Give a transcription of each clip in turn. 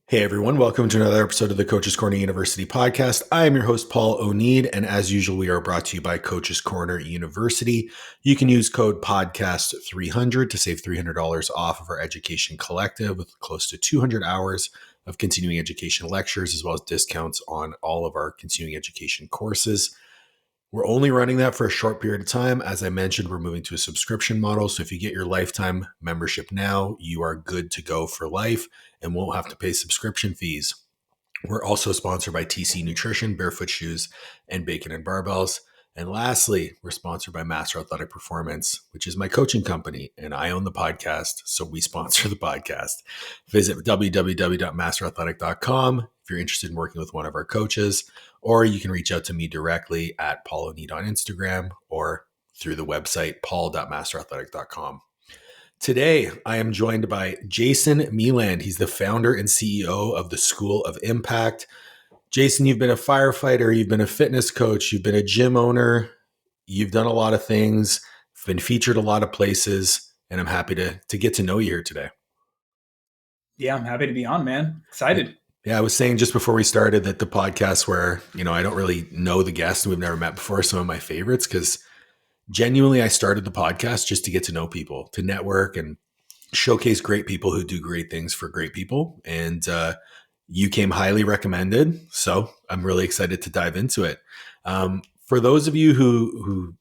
Hey everyone, welcome to another episode of the Coach's Corner University podcast. I am your host, Paul O'Neid, and as usual, we are brought to you by Coach's Corner University. You can use code podcast300 to save $300 off of our education collective with close to 200 hours of continuing education lectures, as well as discounts on all of our continuing education courses. We're only running that for a short period of time. As I mentioned, we're moving to a subscription model. So if you get your lifetime membership now, you are good to go for life and won't have to pay subscription fees. We're also sponsored by TC Nutrition, Barefoot Shoes, and Bacon and Barbells. And lastly, we're sponsored by Master Athletic Performance, which is my coaching company, and I own the podcast, so we sponsor the podcast. Visit www.masterathletic.com if you're interested in working with one of our coaches, or you can reach out to me directly at Paul O'Neid on Instagram or through the website paul.masterathletic.com. Today, I am joined by Jason Meland. He's the founder and CEO of the School of Impact. Jason, you've been a firefighter, you've been a fitness coach, you've been a gym owner, you've done a lot of things, been featured a lot of places, and I'm happy to get to know you here today. Yeah, I'm happy to be on, man. Excited. Yeah, I was saying just before we started that the podcast where, I don't really know the guests and we've never met before, some of my favorites, because genuinely I started the podcast just to get to know people, to network and showcase great people who do great things for great people. And you came highly recommended. So I'm really excited to dive into it. For those of you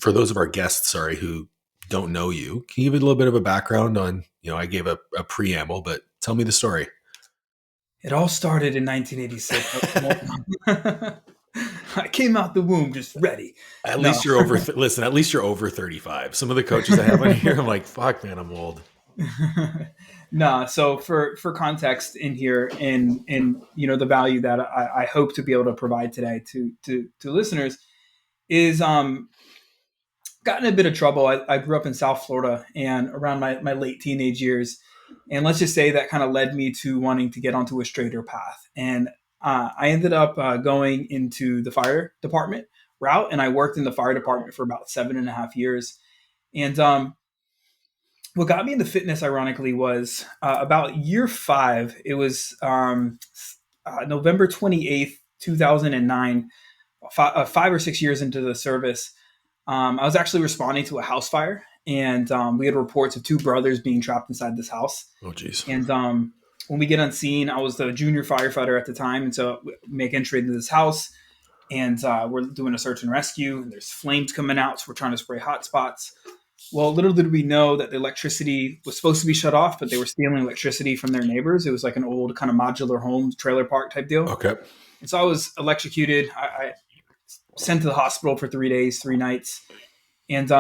for those of our guests, who don't know you, can you give a little bit of a background on, I gave a preamble, but tell me the story. It all started in 1986. I came out the womb just ready. At least you're over, listen, at least you're over 35. Some of the coaches I have on here, I'm like, fuck, man, I'm old. So for context in here and the value that I hope to be able to provide today to listeners is got in a bit of trouble. I grew up in South Florida and around my late teenage years. And let's just say that kind of led me to wanting to get onto a straighter path. And I ended up going into the fire department route, and I worked in the fire department for about 7.5 years. And what got me into fitness, ironically, was about year 5. It was November 28th, 2009, 5 or 6 years into the service. I was actually responding to a house fire, and we had reports of 2 brothers being trapped inside this house. Oh, geez. And when we get on scene, I was the junior firefighter at the time, and so we make entry into this house, and we're doing a search and rescue, and there's flames coming out, so we're trying to spray hot spots. Well, little did we know that the electricity was supposed to be shut off, but they were stealing electricity from their neighbors. It was like an old kind of modular home, trailer park type deal. Okay. And so I was electrocuted. I sent to the hospital for 3 days, 3 nights. And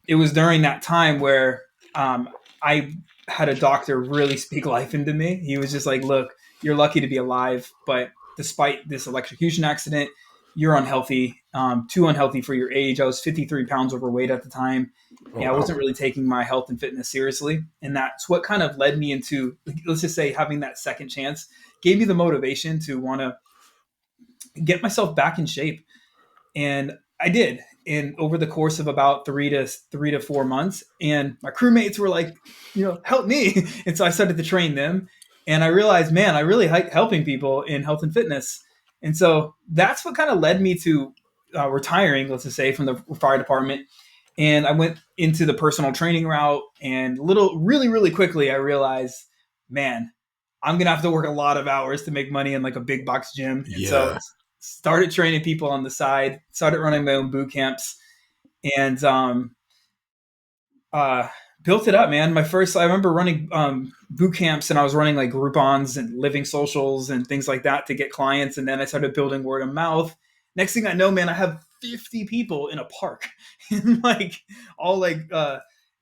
it was during that time where I had a doctor really speak life into me. He was just like, look, you're lucky to be alive, but despite this electrocution accident, you're unhealthy, too unhealthy for your age. I was 53 pounds overweight at the time. And I wasn't really taking my health and fitness seriously. And that's what kind of led me into, let's just say, having that second chance, gave me the motivation to want to get myself back in shape. And I did. And over the course of about 3 to 4 months, and my crewmates were like, help me. And so I started to train them. And I realized, man, I really like helping people in health and fitness. And so that's what kind of led me to retiring, let's just say, from the fire department. And I went into the personal training route. And really quickly, I realized, man, I'm going to have to work a lot of hours to make money in like a big box gym. And so started training people on the side, started running my own boot camps, and built it up, man. I remember running boot camps, and I was running like Groupons and living socials and things like that to get clients. And then I started building word of mouth. Next thing I know, man, I have 50 people in a park in like all like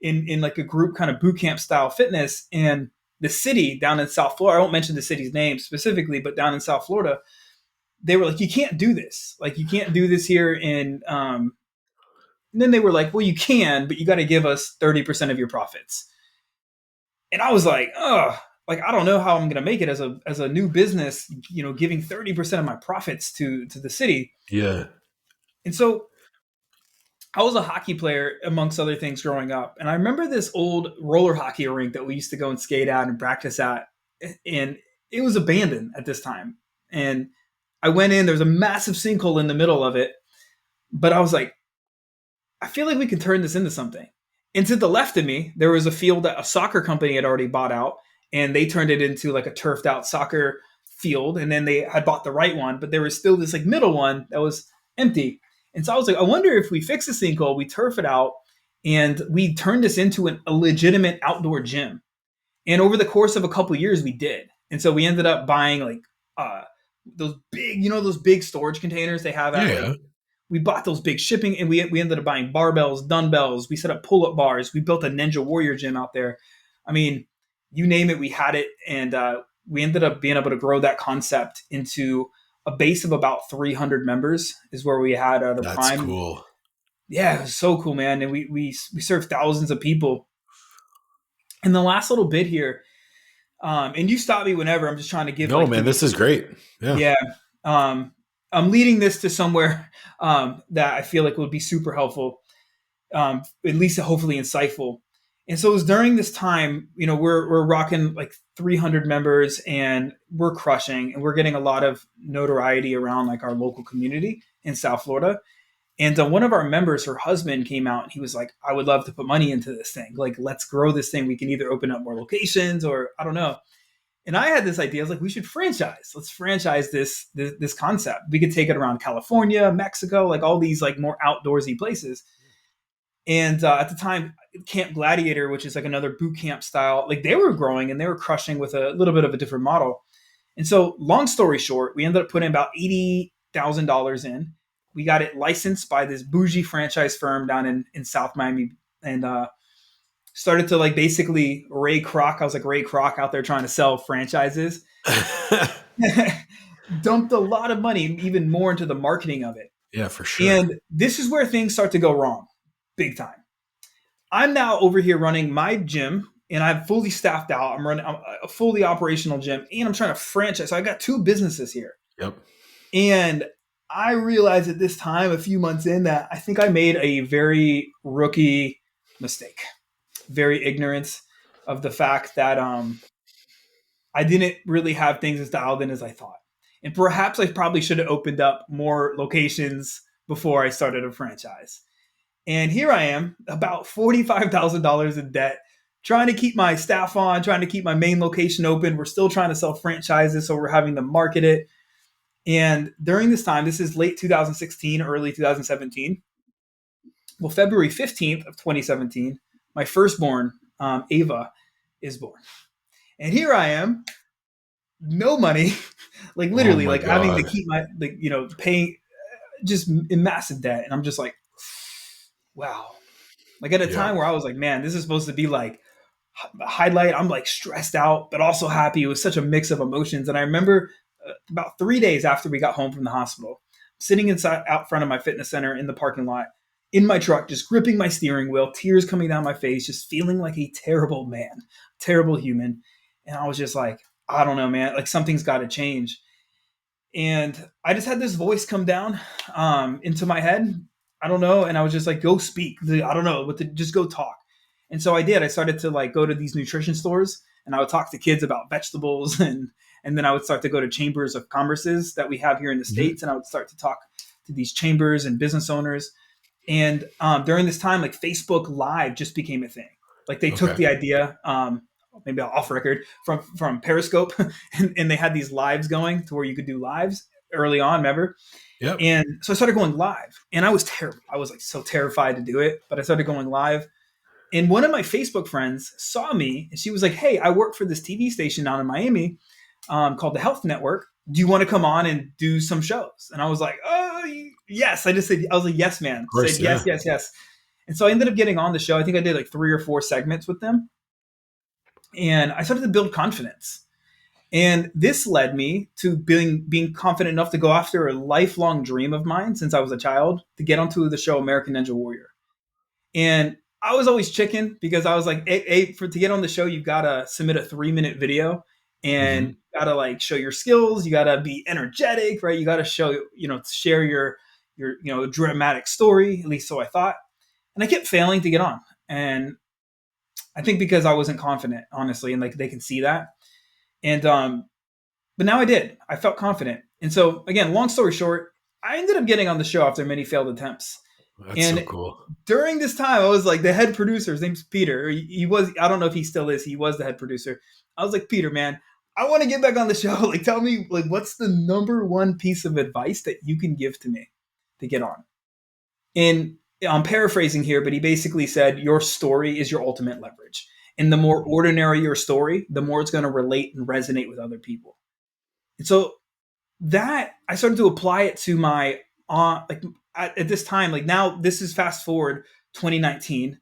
in like a group kind of boot camp style fitness. And the city down in South Florida, I won't mention the city's name specifically, but down in South Florida, they were like, you can't do this. Like, you can't do this here. And then they were like, well, you can, but you got to give us 30% of your profits. And I was like, oh, like, I don't know how I'm going to make it as a new business, giving 30% of my profits to the city. Yeah. And so I was a hockey player amongst other things growing up. And I remember this old roller hockey rink that we used to go and skate at and practice at. And it was abandoned at this time. And I went in, there was a massive sinkhole in the middle of it. But I was like, I feel like we could turn this into something. And to the left of me, there was a field that a soccer company had already bought out, and they turned it into like a turfed out soccer field. And then they had bought the right one, but there was still this like middle one that was empty. And so I was like, I wonder if we fix the sinkhole, we turf it out, and we turn this into a legitimate outdoor gym. And over the course of a couple of years, we did. And so we ended up buying like uh, those big, those big storage containers they have at Yeah. like, we bought those big shipping, and we ended up buying barbells, dumbbells. We set up pull up bars. We built a Ninja Warrior gym out there. I mean, you name it, we had it, and we ended up being able to grow that concept into a base of about 300 members. Is where we had the That's prime. cool. Yeah, it was so cool, man, and we served thousands of people. And the last little bit here, and you stop me whenever. I'm just trying to give No, like man, the this is great. Yeah. yeah. I'm leading this to somewhere that I feel like would be super helpful, at least hopefully insightful. And so it was during this time, we're rocking like 300 members, and we're crushing, and we're getting a lot of notoriety around like our local community in South Florida. And one of our members, her husband, came out and he was like, I would love to put money into this thing. Like, let's grow this thing. We can either open up more locations, or I don't know. And I had this idea. I was like, we should franchise. Let's franchise this concept. We could take it around California, Mexico, like all these like more outdoorsy places. And at the time, Camp Gladiator, which is like another boot camp style, like they were growing and they were crushing with a little bit of a different model. And so, long story short, we ended up putting about $80,000 in. We got it licensed by this bougie franchise firm down in South Miami, and started to like basically Ray Kroc. I was like Ray Kroc out there trying to sell franchises. Dumped a lot of money, even more into the marketing of it. Yeah, for sure. And this is where things start to go wrong, big time. I'm now over here running my gym, and I'm fully staffed out. I'm running a fully operational gym, and I'm trying to franchise. So I got two businesses here. Yep. And I realized at this time, a few months in, that I think I made a very rookie mistake, very ignorant of the fact that I didn't really have things as dialed in as I thought. And perhaps I probably should have opened up more locations before I started a franchise. And here I am, about $45,000 in debt, trying to keep my staff on, trying to keep my main location open. We're still trying to sell franchises, so we're having to market it. And during this time, this is late 2016, early 2017. Well, February 15th of 2017, my firstborn, Ava, is born. And here I am, no money, like literally, Oh my like having to God. keep my, like, paying just in massive debt. And I'm just like, wow. Like at a Yeah. time where I was like, man, this is supposed to be like highlight. I'm like stressed out, but also happy. It was such a mix of emotions. And I remember about 3 days after we got home from the hospital, sitting inside out front of my fitness center in the parking lot, in my truck, just gripping my steering wheel, tears coming down my face, just feeling like a terrible man, terrible human. And I was just like, I don't know, man, like something's got to change. And I just had this voice come down into my head. I don't know. And I was just like, go speak. I don't know, but just go talk. And so I did. I started to like go to these nutrition stores, and I would talk to kids about vegetables, and then I would start to go to chambers of commerces that we have here in the States, and I would start to talk to these chambers and business owners. And during this time, like Facebook Live just became a thing. Like they took Okay. the idea, maybe off record, from Periscope, and they had these lives going to where you could do lives early on, remember? Yep. And so I started going live, and I was terrible. I was like so terrified to do it, but I started going live. And one of my Facebook friends saw me, and she was like, "Hey, I work for this TV station down in Miami called the Health Network. Do you want to come on and do some shows?" And I was like, "Oh, yes." I was like, "Yes, man." Of course, Said yes, yeah. yes, yes. And so I ended up getting on the show. I think I did like 3 or 4 segments with them, and I started to build confidence. And this led me to being confident enough to go after a lifelong dream of mine since I was a child, to get onto the show American Ninja Warrior. And I was always chicken because I was like, hey, to get on the show, you've got to submit a 3-minute video, Mhm. and got to like show your skills. You got to be energetic, right? You got to show, share your dramatic story. At least so I thought. And I kept failing to get on. And I think because I wasn't confident, honestly, and like they can see that. And But now I did. I felt confident. And so, again, long story short, I ended up getting on the show after many failed attempts. That's so And cool. during this time, I was like the head producer. His name's Peter. He was, I don't know if he still is. He was the head producer. I was like, Peter, man, I want to get back on the show. Like, tell me, like, what's the number one piece of advice that you can give to me to get on? And I'm paraphrasing here, but he basically said, your story is your ultimate leverage. And the more ordinary your story, the more it's going to relate and resonate with other people. And so that I started to apply it to my like at this time, like now this is fast forward 2019,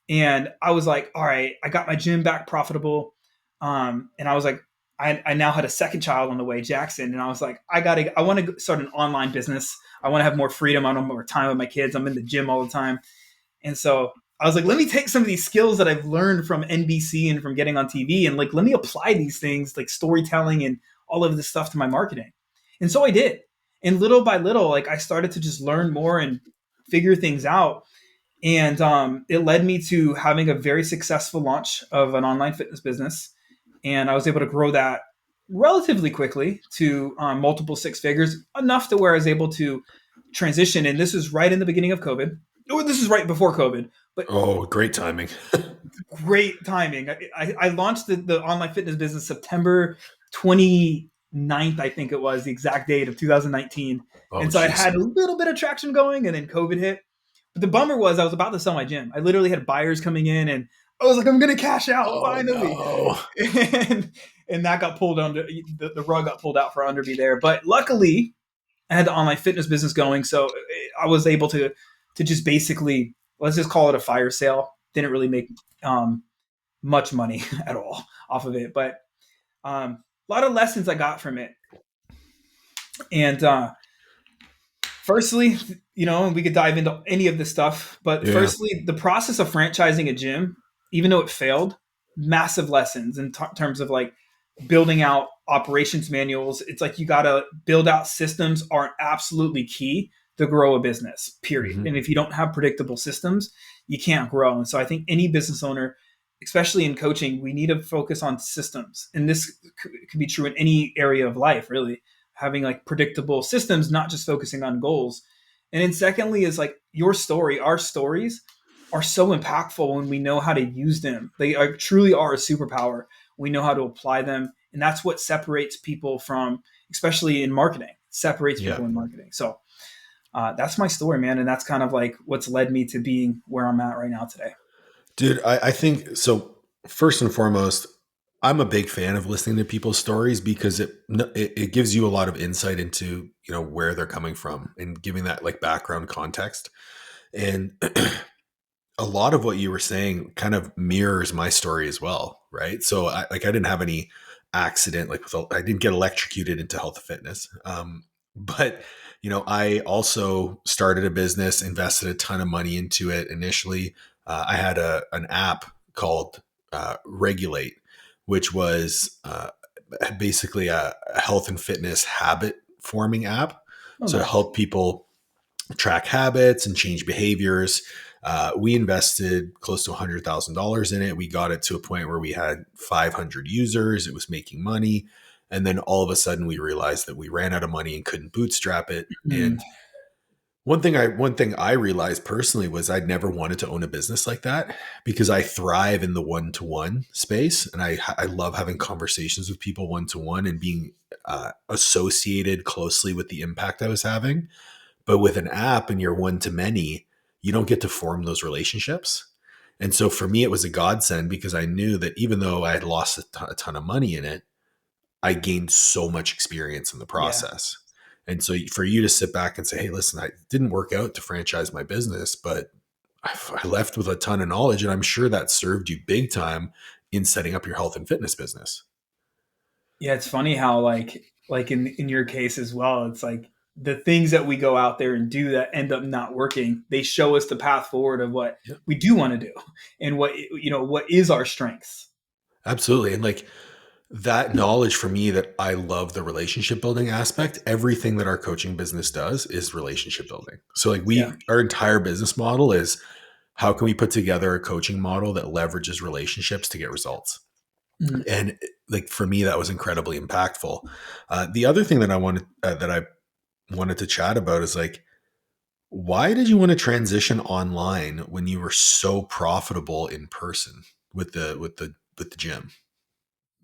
and I was like, all right, I got my gym back profitable, and I was like, I now had a second child on the way, Jackson, and I was like, I want to start an online business. I want to have more freedom. I want more time with my kids. I'm in the gym all the time, and so I was like, let me take some of these skills that I've learned from NBC and from getting on TV, and like let me apply these things like storytelling and all of this stuff to my marketing. And so I did. And little by little, like I started to just learn more and figure things out. And it led me to having a very successful launch of an online fitness business. And I was able to grow that relatively quickly to multiple six figures, enough to where I was able to transition. And this is right in the beginning of COVID. Or this is right before COVID, but Oh, great timing. great timing. I launched the online fitness business September 29th, I think it was the exact date of 2019. Oh, And so I jeez. had a little bit of traction going, and then COVID hit. But the bummer was I was about to sell my gym. I literally had buyers coming in, and I was like, I'm going to cash out Oh, finally. no. And that got pulled under, the rug got pulled out for under me there. But luckily, I had the online fitness business going. So I was able to just basically, let's just call it a fire sale. Didn't really make um, much money at all off of it, but a lot of lessons I got from it. And firstly, we could dive into any of this stuff, but Yeah. firstly, the process of franchising a gym, even though it failed, massive lessons in terms of like building out operations manuals. It's like you got to build out systems are absolutely key to grow a business, period. Hmm. And if you don't have predictable systems, you can't grow. And so I think any business owner, especially in coaching, we need to focus on systems. And this could be true in any area of life, really, having like predictable systems, not just focusing on goals. And then secondly is like your story, our stories are so impactful when we know how to use them. They truly are a superpower. We know how to apply them. And that's what separates people from, especially in marketing, separates Yeah. people in marketing. So that's my story, man. And that's kind of like what's led me to being where I'm at right now today. Dude, I think so. First and foremost, I'm a big fan of listening to people's stories because it gives you a lot of insight into, where they're coming from and giving that like background context. And a lot of what you were saying kind of mirrors my story as well, right? So I didn't have any accident, like I didn't get electrocuted into health and fitness. But I also started a business, invested a ton of money into it initially. I had an app called Regulate, which was basically a health and fitness habit forming app. Oh, So to nice. help people track habits and change behaviors. We invested close to $100,000 in it. We got it to a point where we had 500 users. It was making money. And then all of a sudden we realized that we ran out of money and couldn't bootstrap it. Mm, And one thing I realized personally was I'd never wanted to own a business like that because I thrive in the one-to-one space. And I love having conversations with people one-to-one and being associated closely with the impact I was having. But with an app and you're one to many, you don't get to form those relationships. And so for me, it was a godsend because I knew that even though I had lost a ton of money in it, I gained so much experience in the yeah. process. And so for you to sit back and say, hey, listen, I didn't work out to franchise my business, but I left with a ton of knowledge. And I'm sure that served you big time in setting up your health and fitness business. Yeah, it's funny how like in your case as well, it's like the things that we go out there and do that end up not working, they show us the path forward of what Yeah, we do want to do and what is our strengths. absolutely. And like, that knowledge for me that I love the relationship building aspect, everything that our coaching business does is relationship building. So like Yeah. our entire business model is how can we put together a coaching model that leverages relationships to get results? Mm. And like for me, that was incredibly impactful. The other thing that I wanted to chat about is like, why did you want to transition online when you were so profitable in person with the gym?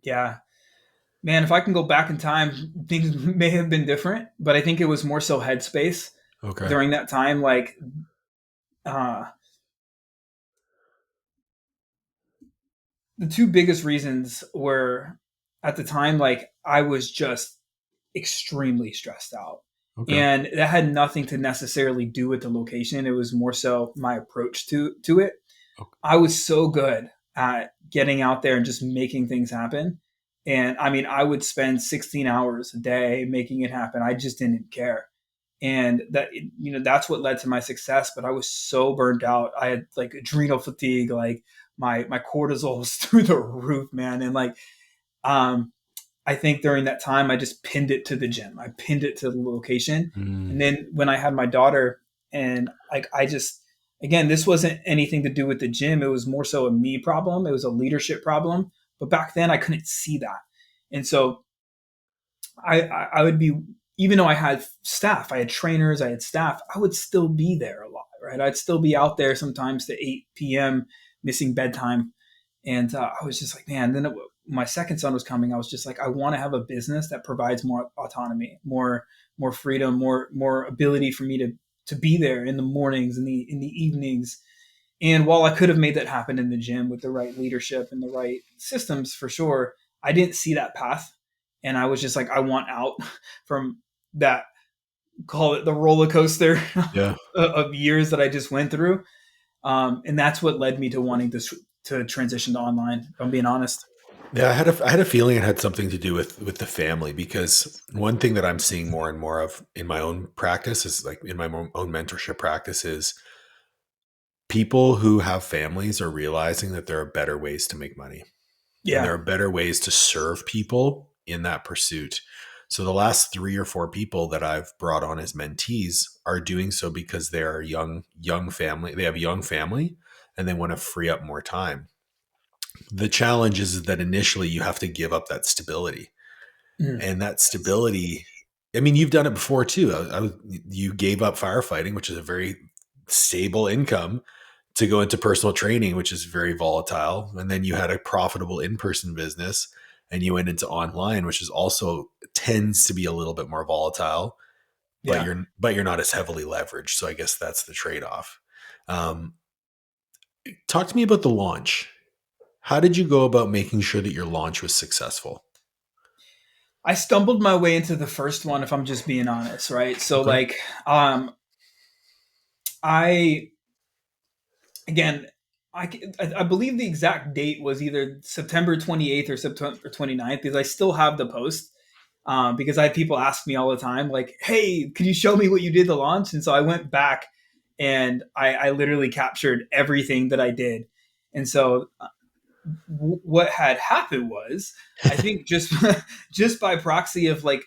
Yeah. Man, if I can go back in time, things may have been different, but I think it was more so headspace Okay. during that time. Like, uh, the two biggest reasons were at the time, like, I was just extremely stressed out. Okay. And that had nothing to necessarily do with the location. It was more so my approach to it. Okay. I was so good at getting out there and just making things happen. And I mean, I would spend 16 hours a day making it happen. I just didn't care. And that, that's what led to my success. But I was so burned out. I had like adrenal fatigue, like my cortisol was through the roof, man. And like, um, I think during that time, I just pinned it to the gym. I pinned it to the location. Mm, And then when I had my daughter, and like, I just, again, this wasn't anything to do with the gym. It was more so a me problem. It was a leadership problem. But back then I couldn't see that. And so I would be, even though I had staff, I had trainers, I had staff, I would still be there a lot, right? I'd still be out there sometimes to 8 p.m., missing bedtime. And I was just like, man, then my second son was coming. I was just like, I want to have a business that provides more autonomy, more freedom, more ability for me to be there in the mornings, in the evenings. And while I could have made that happen in the gym with the right leadership and the right systems for sure, I didn't see that path. And I was just like, I want out from that, call it the roller coaster yeah. of years that I just went through. And that's what led me to wanting to transition to online, if I'm being honest. Yeah, I had a feeling it had something to do with the family, because one thing that I'm seeing more and more of in my own practice is like in my own mentorship practice is people who have families are realizing that there are better ways to make money, and there Yeah. are better ways to serve people in that pursuit. So the last 3 or 4 people that I've brought on as mentees are doing so because they are young family. They have a young family and they want to free up more time. The challenge is that initially you have to give up that stability, Mm. and that stability. I mean, you've done it before too. You gave up firefighting, which is a very stable income, to go into personal training, which is very volatile. And then you had a profitable in-person business, and you went into online, which is also tends to be a little bit more volatile, but Yeah. you're not as heavily leveraged. So I guess that's the trade-off. Um, Talk to me about the launch. How did you go about making sure that your launch was successful? I stumbled my way into the first one, if I'm just being honest, right? So Okay. like, I again, I believe the exact date was either September 28th or September 29th, because I still have the post. Because I have people ask me all the time, like, "Hey, could you show me what you did to launch?" And so I went back and I literally captured everything that I did. And so what had happened was, I think just just by proxy of like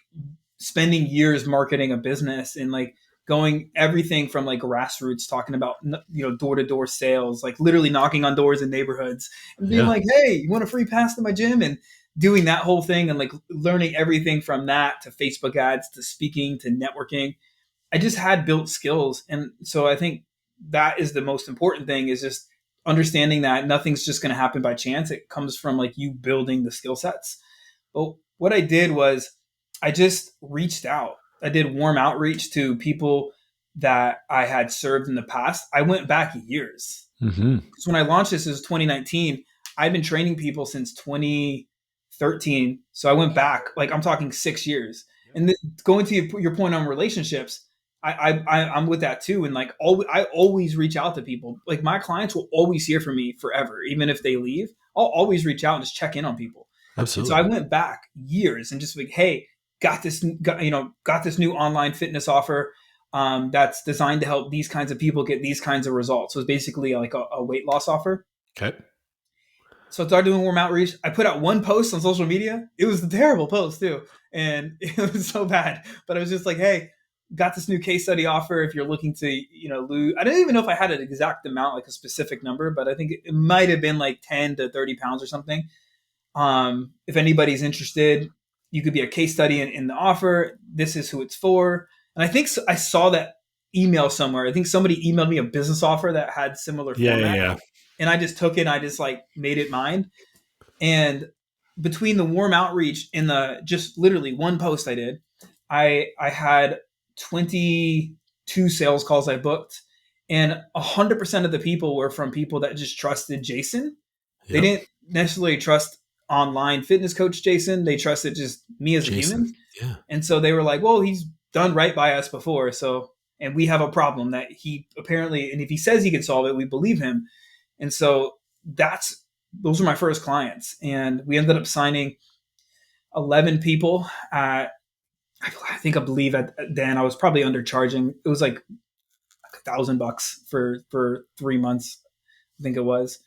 spending years marketing a business and like going everything from like grassroots, talking about door to door sales, like literally knocking on doors in neighborhoods and being Yeah. like, "Hey, you want a free pass to my gym?" And doing that whole thing and like learning everything from that to Facebook ads to speaking to networking. I just had built skills. And so I think that is the most important thing, is just understanding that nothing's just going to happen by chance. It comes from like you building the skill sets. But what I did was I just reached out. I did warm outreach to people that I had served in the past. I went back years. Hmm. Because when I launched this, it was 2019. I've been training people since 2013. So I went back, like I'm talking 6 years. And going to your point on relationships, I'm with that too. And like I always reach out to people. Like my clients will always hear from me forever, even if they leave. I'll always reach out and just check in on people. And so I Absolutely. went back years and just like, hey, got this new online fitness offer that's designed to help these kinds of people get these kinds of results. So it's basically like a weight loss offer. Okay. So I started doing warm outreach. I put out one post on social media. It was a terrible post too, and it was so bad. But I was just like, "Hey, got this new case study offer. If you're looking to, lose." I didn't even know if I had an exact amount, like a specific number, but I think it might have been like 10 to 30 pounds or something. If anybody's interested, you could be a case study in the offer. This is who it's for. And I think I saw that email somewhere. I think somebody emailed me a business offer that had similar Yeah, yeah, format, yeah. and I just took it and I just like made it mine. And between the warm outreach and the just literally one post I did, I had 22 sales calls I booked, and 100% of the people were from people that just trusted Jason. They Yep. didn't necessarily trust online fitness coach Jason. They trusted just me as a Jason. human. Yeah. And so they were like, well, he's done right by us before. So, and we have a problem that he apparently, and if he says he can solve it, we believe him. And so those were my first clients. And we ended up signing 11 people at, I believe at then I was probably undercharging. It was like $1,000 for 3 months. I think it was.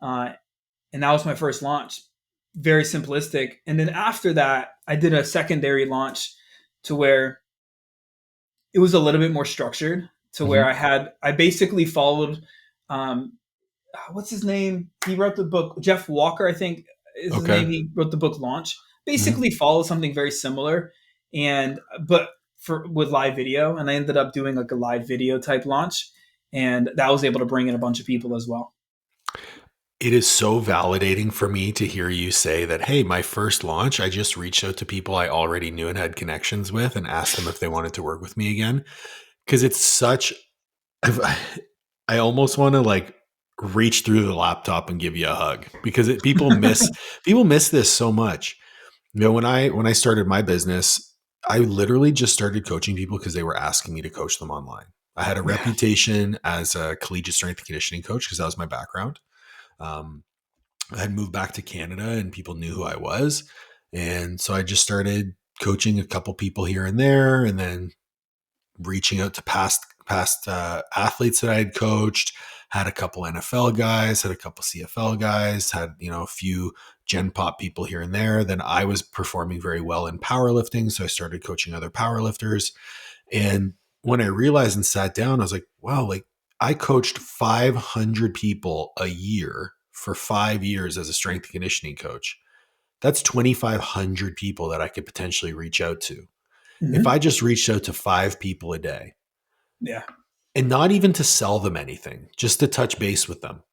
And that was my first launch. Very simplistic. And then after that, I did a secondary launch to where it was a little bit more structured, to where Hmm. I basically followed, um, what's his name? He wrote the book, Jeff Walker, I think is his Okay. name. He wrote the book Launch. Hmm. Basically followed something very similar, but with live video. And I ended up doing like a live video type launch. And that was able to bring in a bunch of people as well. It is so validating for me to hear you say that, hey, my first launch, I just reached out to people I already knew and had connections with and asked them if they wanted to work with me again. Because it's such, I almost want to like reach through the laptop and give you a hug because people miss this so much. You know, when I started my business, I literally just started coaching people because they were asking me to coach them online. I had a Yeah. reputation as a collegiate strength and conditioning coach because that was my background. Um, I had moved back to Canada and people knew who I was. And so I just started coaching a couple people here and there and then reaching out to past athletes that I had coached, had a couple NFL guys, had a couple CFL guys, had, a few Gen Pop people here and there. Then I was performing very well in powerlifting. So I started coaching other powerlifters. And when I realized and sat down, I was like, wow, like I coached 500 people a year for 5 years as a strength and conditioning coach. That's 2,500 people that I could potentially reach out to. If Mm-hmm. I just reached out to 5 people a day Yeah. and not even to sell them anything, just to touch base with them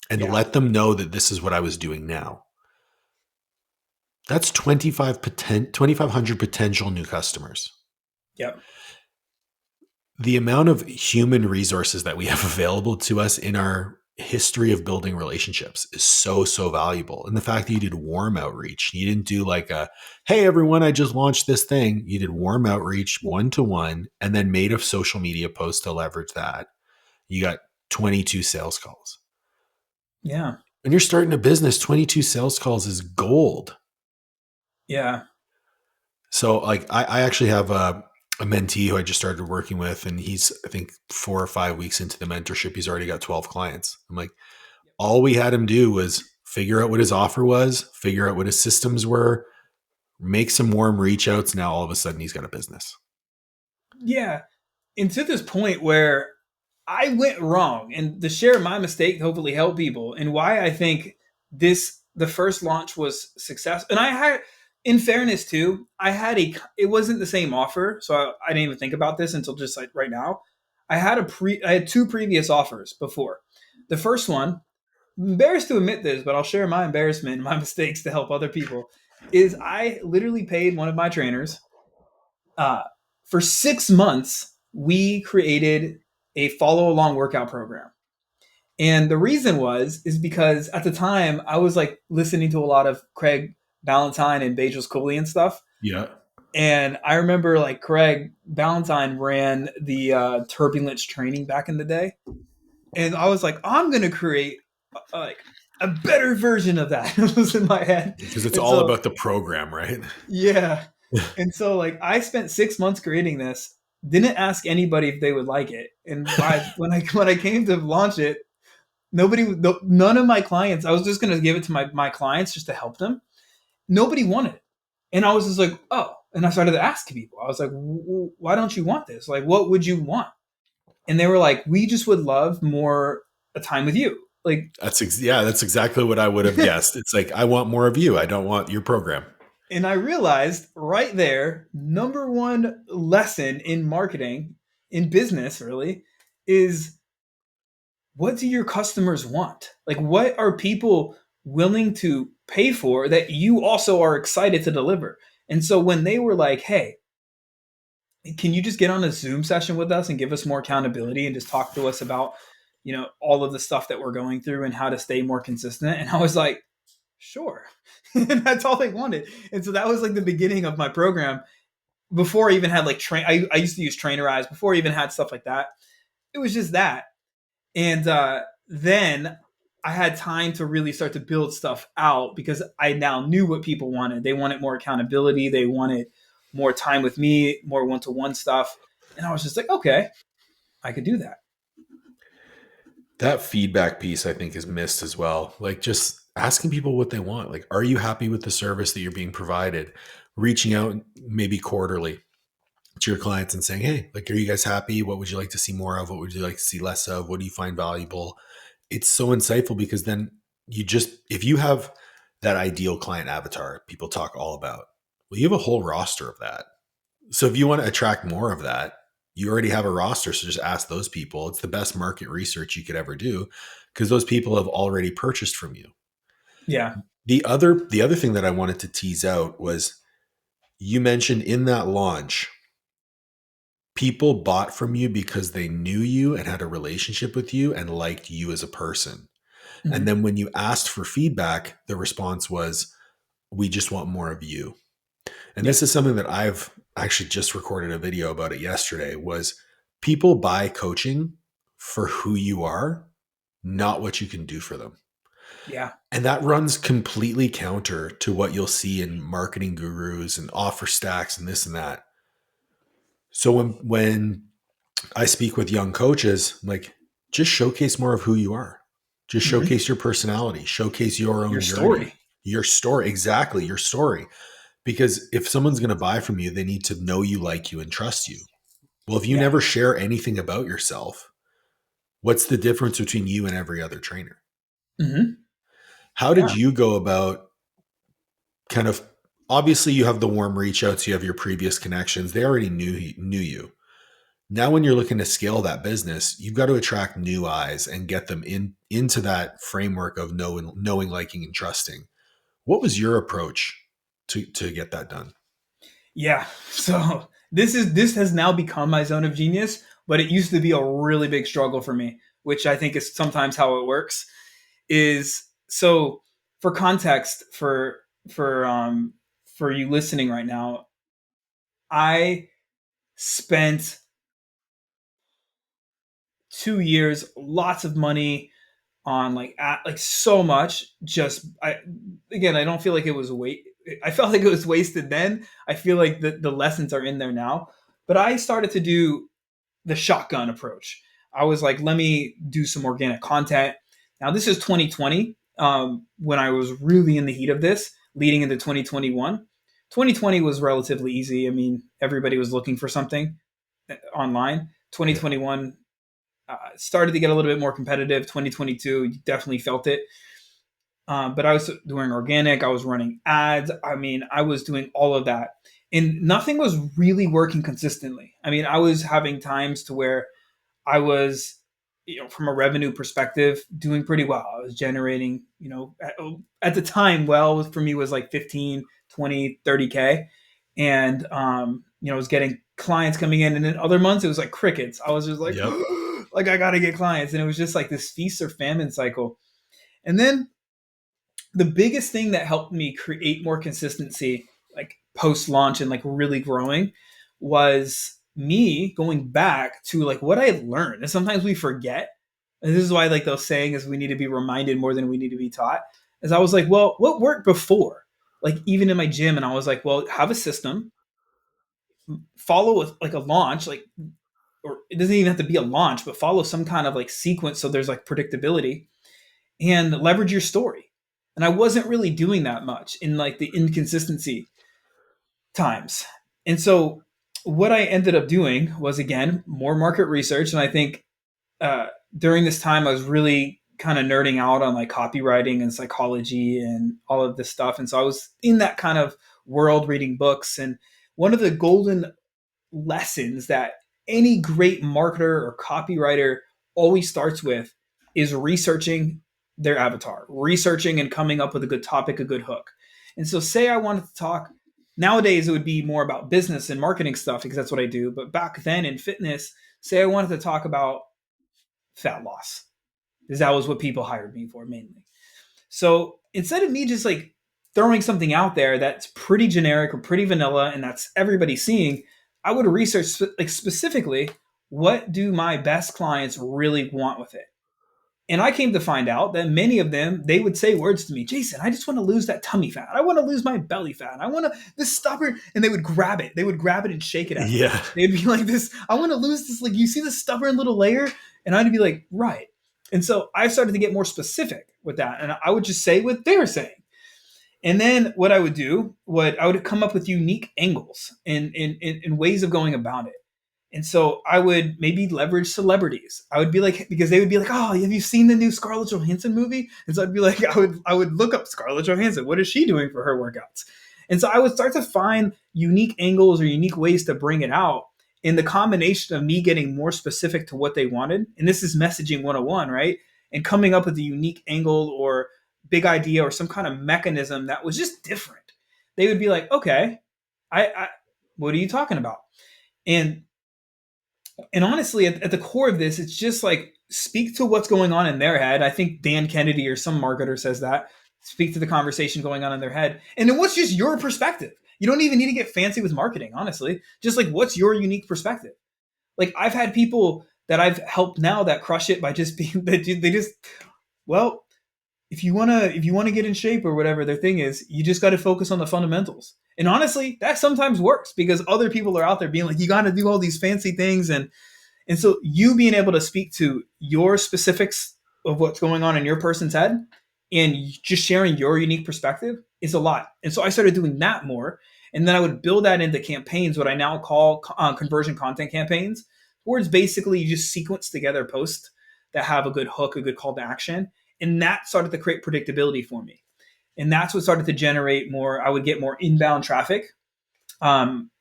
and Yeah. let them know that this is what I was doing now, that's 2,500 potential new customers. Yep. The amount of human resources that we have available to us in our history of building relationships is so valuable. And the fact that you did warm outreach, you didn't do like hey everyone, I just launched this thing. You did warm outreach 1-to-1 and then made a social media post to leverage that. You got 22 sales calls. Yeah. When you're starting a business, 22 sales calls is gold. Yeah. So like I actually have a mentee who I just started working with, and he's, I think, 4 or 5 weeks into the mentorship. He's already got 12 clients. I'm like, all we had him do was figure out what his offer was, figure out what his systems were, make some warm reach outs. Now all of a sudden he's got a business. Yeah. And to this point where I went wrong, and to share my mistake, hopefully help people, and why I think the first launch was success. And I had, in fairness too, it wasn't the same offer, so I didn't even think about this until just like right now. I had two previous offers before. The first one, embarrassed to admit this, but I'll share my embarrassment and my mistakes to help other people. Is I literally paid one of my trainers, uh, for 6 months. We created a follow along workout program. And the reason is because at the time I was like listening to a lot of Craig Ballantyne and Bajos Cooley and stuff. Yeah. And I remember like Craig Ballantyne ran the turbulence training back in the day. And I was like, I'm going to create like a better version of that. It was in my head. Because it's And all so, about the program, right? yeah. And so like I spent 6 months creating this, didn't ask anybody if they would like it. And when I came to launch it, none of my clients, I was just going to give it to my clients just to help them. Nobody wanted it. And I was just like, oh, and I started to ask people. I was like, why don't you want this? Like, what would you want? And they were like, we just would love more a time with you. Like, That's exactly what I would have guessed. It's like, I want more of you. I don't want your program. and I realized right there, number one lesson in marketing, in business, really, is what do your customers want? Like, what are people willing to pay for that you also are excited to deliver? And so when they were like, hey, can you just get on a Zoom session with us and give us more accountability and just talk to us about, all of the stuff that we're going through and how to stay more consistent? And I was like, sure. And that's all they wanted. And so that was like the beginning of my program before I even had like I used to use Trainerize before I even had stuff like that. It was just that. And then I had time to really start to build stuff out because I now knew what people wanted. They wanted more accountability. They wanted more time with me, more one-to-one stuff. And I was just like, okay, I could do that. That feedback piece, I think, is missed as well. Like, just asking people what they want. Like, are you happy with the service that you're being provided? Reaching out maybe quarterly to your clients and saying, hey, like, are you guys happy? What would you like to see more of? What would you like to see less of? What do you find valuable? It's so insightful because then if you have that ideal client avatar people talk all about, well, you have a whole roster of that. So if you want to attract more of that, you already have a roster. So just ask those people. It's the best market research you could ever do because those people have already purchased from you. Yeah. The other thing that I wanted to tease out was you mentioned in that launch, people bought from you because they knew you and had a relationship with you and liked you as a person. And Mm-hmm. then when you asked for feedback, the response was, we just want more of you. And this Yep. is something that I've actually just recorded a video about it yesterday, was people buy coaching for who you are, not what you can do for them. Yeah. And that runs completely counter to what you'll see in marketing gurus and offer stacks and this and that. So when I speak with young coaches, I'm like, just showcase more of who you are. Just Mm-hmm. showcase your personality, showcase your Your own journey, story. your story. Exactly, your story. Because if someone's going to buy from you, they need to know you, like you, and trust you. Well, if you Yeah. never share anything about yourself, what's the difference between you and every other trainer? Mm-hmm. How did Yeah. you go about kind of, obviously you have the warm reach outs, you have your previous connections. They already knew you. Now when you're looking to scale that business, you've got to attract new eyes and get them into that framework of knowing, liking, and trusting. What was your approach to get that done? Yeah. So this has now become my zone of genius, but it used to be a really big struggle for me, which I think is sometimes how it works. Is so for context for you listening right now, I spent 2 years, lots of money on like so much. Just I don't feel like it was I felt like it was wasted then. I feel like the lessons are in there now. But I started to do the shotgun approach. I was like, let me do some organic content. Now this is 2020, when I was really in the heat of this, leading into 2021. 2020 was relatively easy. I mean, everybody was looking for something online. Yeah. 2021 started to get a little bit more competitive. 2022, you definitely felt it. But I was doing organic. I was running ads. I mean, I was doing all of that, and nothing was really working consistently. I mean, I was having times to where I was, from a revenue perspective, doing pretty well. I was generating, at the time, well, for me was like 15, 20, 30K. And, I was getting clients coming in. And in other months, it was like crickets. I was just like, Yep. like, I got to get clients. And it was just like this feast or famine cycle. And then the biggest thing that helped me create more consistency, like post launch and like really growing, was me going back to like what I learned. And sometimes we forget. And this is why like those saying is we need to be reminded more than we need to be taught. As I was like, well, what worked before? Like even in my gym, and I was like, well, have a system, follow like a launch, like, or it doesn't even have to be a launch, but follow some kind of like sequence so there's like predictability, and leverage your story. And I wasn't really doing that much in like the inconsistency times. And so what I ended up doing was again more market research. And I think during this time I was really kind of nerding out on like copywriting and psychology and all of this stuff. And so I was in that kind of world reading books. And one of the golden lessons that any great marketer or copywriter always starts with is researching their avatar, researching and coming up with a good topic, a good hook. And so, say I wanted to talk, nowadays it would be more about business and marketing stuff because that's what I do. But back then in fitness, say I wanted to talk about fat loss, because that was what people hired me for mainly. So instead of me just like throwing something out there that's pretty generic or pretty vanilla and that's everybody seeing, I would research like specifically what do my best clients really want with it. And I came to find out that many of them, they would say words to me, Jason, I just want to lose that tummy fat. I want to lose my belly fat. I want to this stubborn, and they would grab it. They would grab it and shake it at me. Yeah. They'd be like this, I want to lose this, like you see this stubborn little layer? And I'd be like, right. And so I started to get more specific with that. And I would just say what they were saying. And then what I would do, I would come up with unique angles and ways of going about it. And so I would maybe leverage celebrities. I would be like, because they would be like, oh, have you seen the new Scarlett Johansson movie? And so I'd be like, I would look up Scarlett Johansson. What is she doing for her workouts? And so I would start to find unique angles or unique ways to bring it out in the combination of me getting more specific to what they wanted. And this is messaging 101, right? And coming up with a unique angle or big idea or some kind of mechanism that was just different. They would be like, okay, I what are you talking about? And honestly, at the core of this, it's just like speak to what's going on in their head. I think Dan Kennedy or some marketer says that. Speak to the conversation going on in their head. And then what's just your perspective? You don't even need to get fancy with marketing, honestly. Just like what's your unique perspective? Like I've had people that I've helped now that crush it by just being, they just, well, if you wanna get in shape or whatever their thing is, you just got to focus on the fundamentals. And honestly, that sometimes works because other people are out there being like, you got to do all these fancy things, and so you being able to speak to your specifics of what's going on in your person's head and just sharing your unique perspective is a lot. And so I started doing that more, and then I would build that into campaigns, what I now call conversion content campaigns, where it's basically you just sequence together posts that have a good hook, a good call to action. And that started to create predictability for me. And that's what started to generate more, I would get more inbound traffic,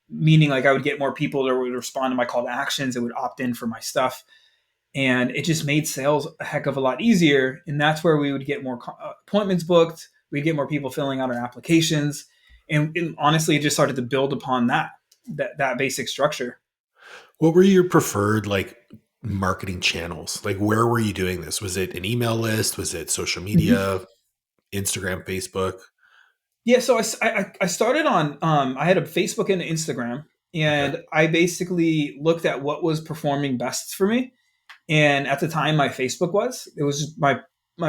meaning like I would get more people that would respond to my call to actions that would opt in for my stuff. And it just made sales a heck of a lot easier. And that's where we would get more appointments booked. We'd get more people filling out our applications. And honestly, it just started to build upon that basic structure. What were your preferred like marketing channels? Like where were you doing this? Was it an email list? Was it social media, Instagram, Facebook? Yeah, so I started on I had a Facebook and an Instagram, and Okay. I basically looked at what was performing best for me. And at the time, my Facebook it was just my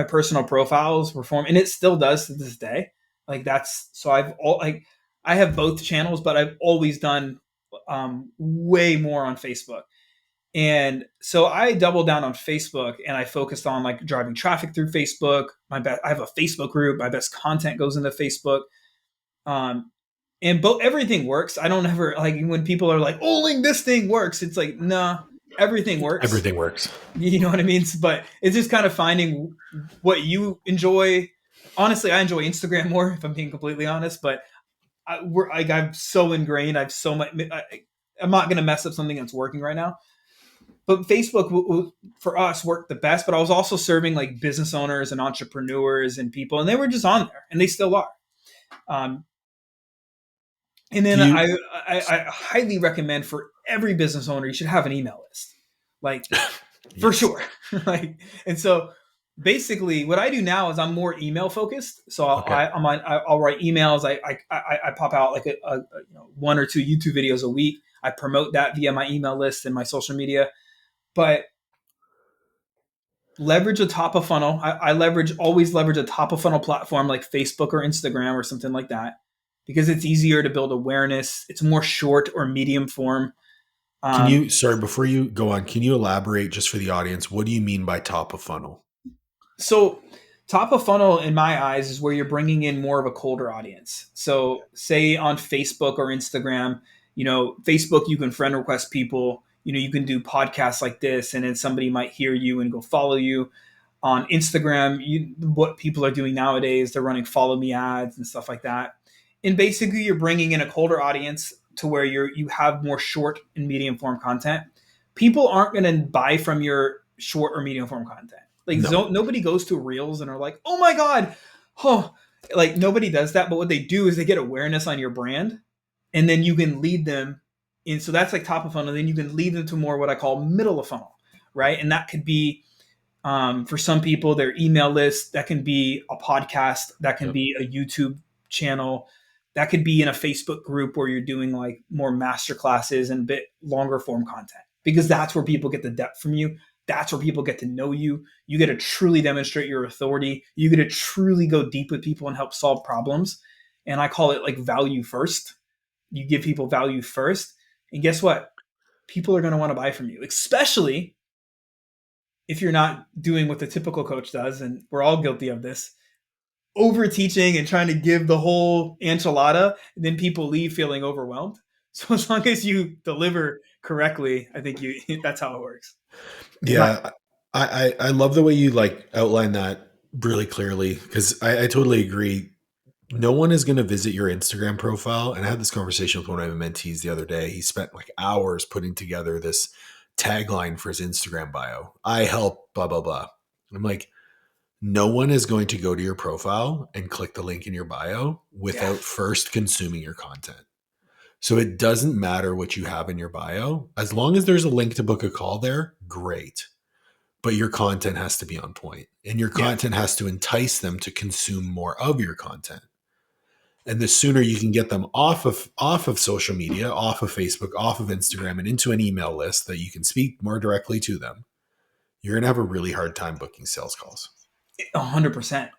personal profiles perform, and it still does to this day. Like that's so I have both channels, but I've always done way more on Facebook. And so I doubled down on Facebook and I focused on like driving traffic through Facebook. I have a Facebook group. My best content goes into Facebook. Um, and everything works. I don't ever like when people are like, only this thing works. It's like, nah, everything works. Everything works. You know what I mean? But it's just kind of finding what you enjoy. Honestly, I enjoy Instagram more, if I'm being completely honest. But I'm so ingrained. I've so much. I'm not going to mess up something that's working right now. But Facebook for us worked the best. But I was also serving like business owners and entrepreneurs and people, and they were just on there, and they still are. And then I highly recommend for every business owner, you should have an email list, like for sure. Like, and so basically what I do now is I'm more email focused. So I'll write emails. I pop out like a one or two YouTube videos a week. I promote that via my email list and my social media, but leverage a top of funnel. I always leverage a top of funnel platform like Facebook or Instagram or something like that, because it's easier to build awareness. It's more short or medium form. Before you go on, can you elaborate just for the audience? What do you mean by top of funnel? So top of funnel in my eyes is where you're bringing in more of a colder audience. So say on Facebook or Instagram, Facebook, you can friend request people, you can do podcasts like this, and then somebody might hear you and go follow you. On Instagram, what people are doing nowadays, they're running follow me ads and stuff like that. And basically, you're bringing in a colder audience to where you have more short and medium form content. People aren't going to buy from your short or medium form content. Like No. nobody goes to Reels and are like, "Oh my god, oh!" Like nobody does that. But what they do is they get awareness on your brand, and then you can lead them in. So that's like top of funnel. And then you can lead them to more what I call middle of funnel, right? And that could be for some people, their email list, that can be a podcast, that can Yep. be a YouTube channel, that could be in a Facebook group where you're doing like more master classes and a bit longer form content, because that's where people get the depth from you. That's where people get to know you. You get to truly demonstrate your authority. You get to truly go deep with people and help solve problems. And I call it like value first. You give people value first. And guess what? People are going to want to buy from you, especially if you're not doing what the typical coach does, and we're all guilty of this, over teaching and trying to give the whole enchilada, then people leave feeling overwhelmed. So as long as you deliver correctly, I think you that's how it works. Yeah. I love the way you like outline that really clearly, because I totally agree. No one is going to visit your Instagram profile. And I had this conversation with one of my mentees the other day. He spent like hours putting together this tagline for his Instagram bio. I help blah, blah, blah. I'm like, no one is going to go to your profile and click the link in your bio Yeah. without first consuming your content. So it doesn't matter what you have in your bio. As long as there's a link to book a call there, great. But your content has to be on point, and your Yeah. content has to entice them to consume more of your content. And the sooner you can get them off of social media, off of Facebook, off of Instagram, and into an email list that you can speak more directly to them, you're going to have a really hard time booking sales calls. 100%.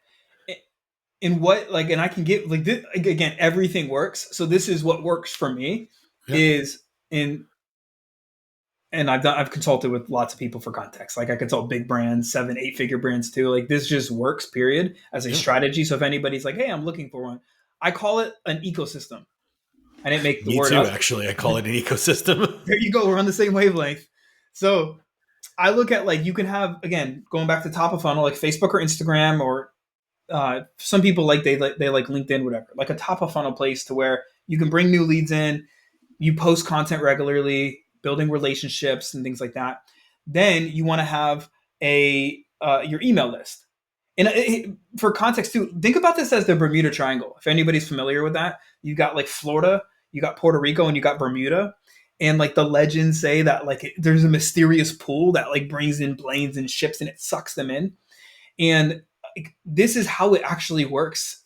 And what, like, and I can get like this, again, everything works. So this is what works for me Yeah. is in, and I've consulted with lots of people for context. Like I consult big brands, 7, 8 figure brands too. Like this just works, period, as a Yeah. strategy. So if anybody's like, hey, I'm looking for one, I call it an ecosystem. I didn't make the Me word too, up. actually. I call it an ecosystem. There you go. We're on the same wavelength. So I look at like you can have, again, going back to top of funnel, like Facebook or Instagram, or some people like they like LinkedIn, whatever, like a top of funnel place to where you can bring new leads in, you post content regularly, building relationships and things like that. Then you want to have a your email list. And for context too, think about this as the Bermuda Triangle. If anybody's familiar with that, you got like Florida, you got Puerto Rico, and you got Bermuda. And like the legends say that like there's a mysterious pool that like brings in planes and ships and it sucks them in. And like, this is how it actually works.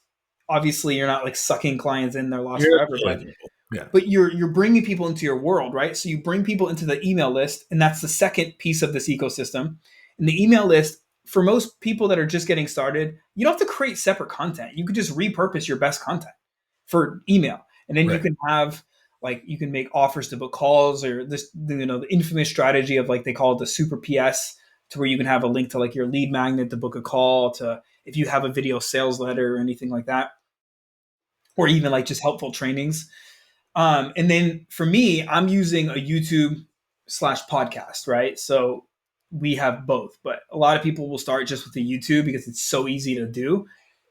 Obviously, you're not like sucking clients in; they're lost You're forever. killing people. Yeah. But you're bringing people into your world, right? So you bring people into the email list, and that's the second piece of this ecosystem. And the email list, for most people that are just getting started, you don't have to create separate content. You could just repurpose your best content for email, and then you Right. can have like you can make offers to book calls, or this the infamous strategy of like they call it the super PS, to where you can have a link to like your lead magnet to book a call, to if you have a video sales letter or anything like that, or even like just helpful trainings. And then for me, I'm using a YouTube/podcast, right? So we have both, but a lot of people will start just with the YouTube because it's so easy to do.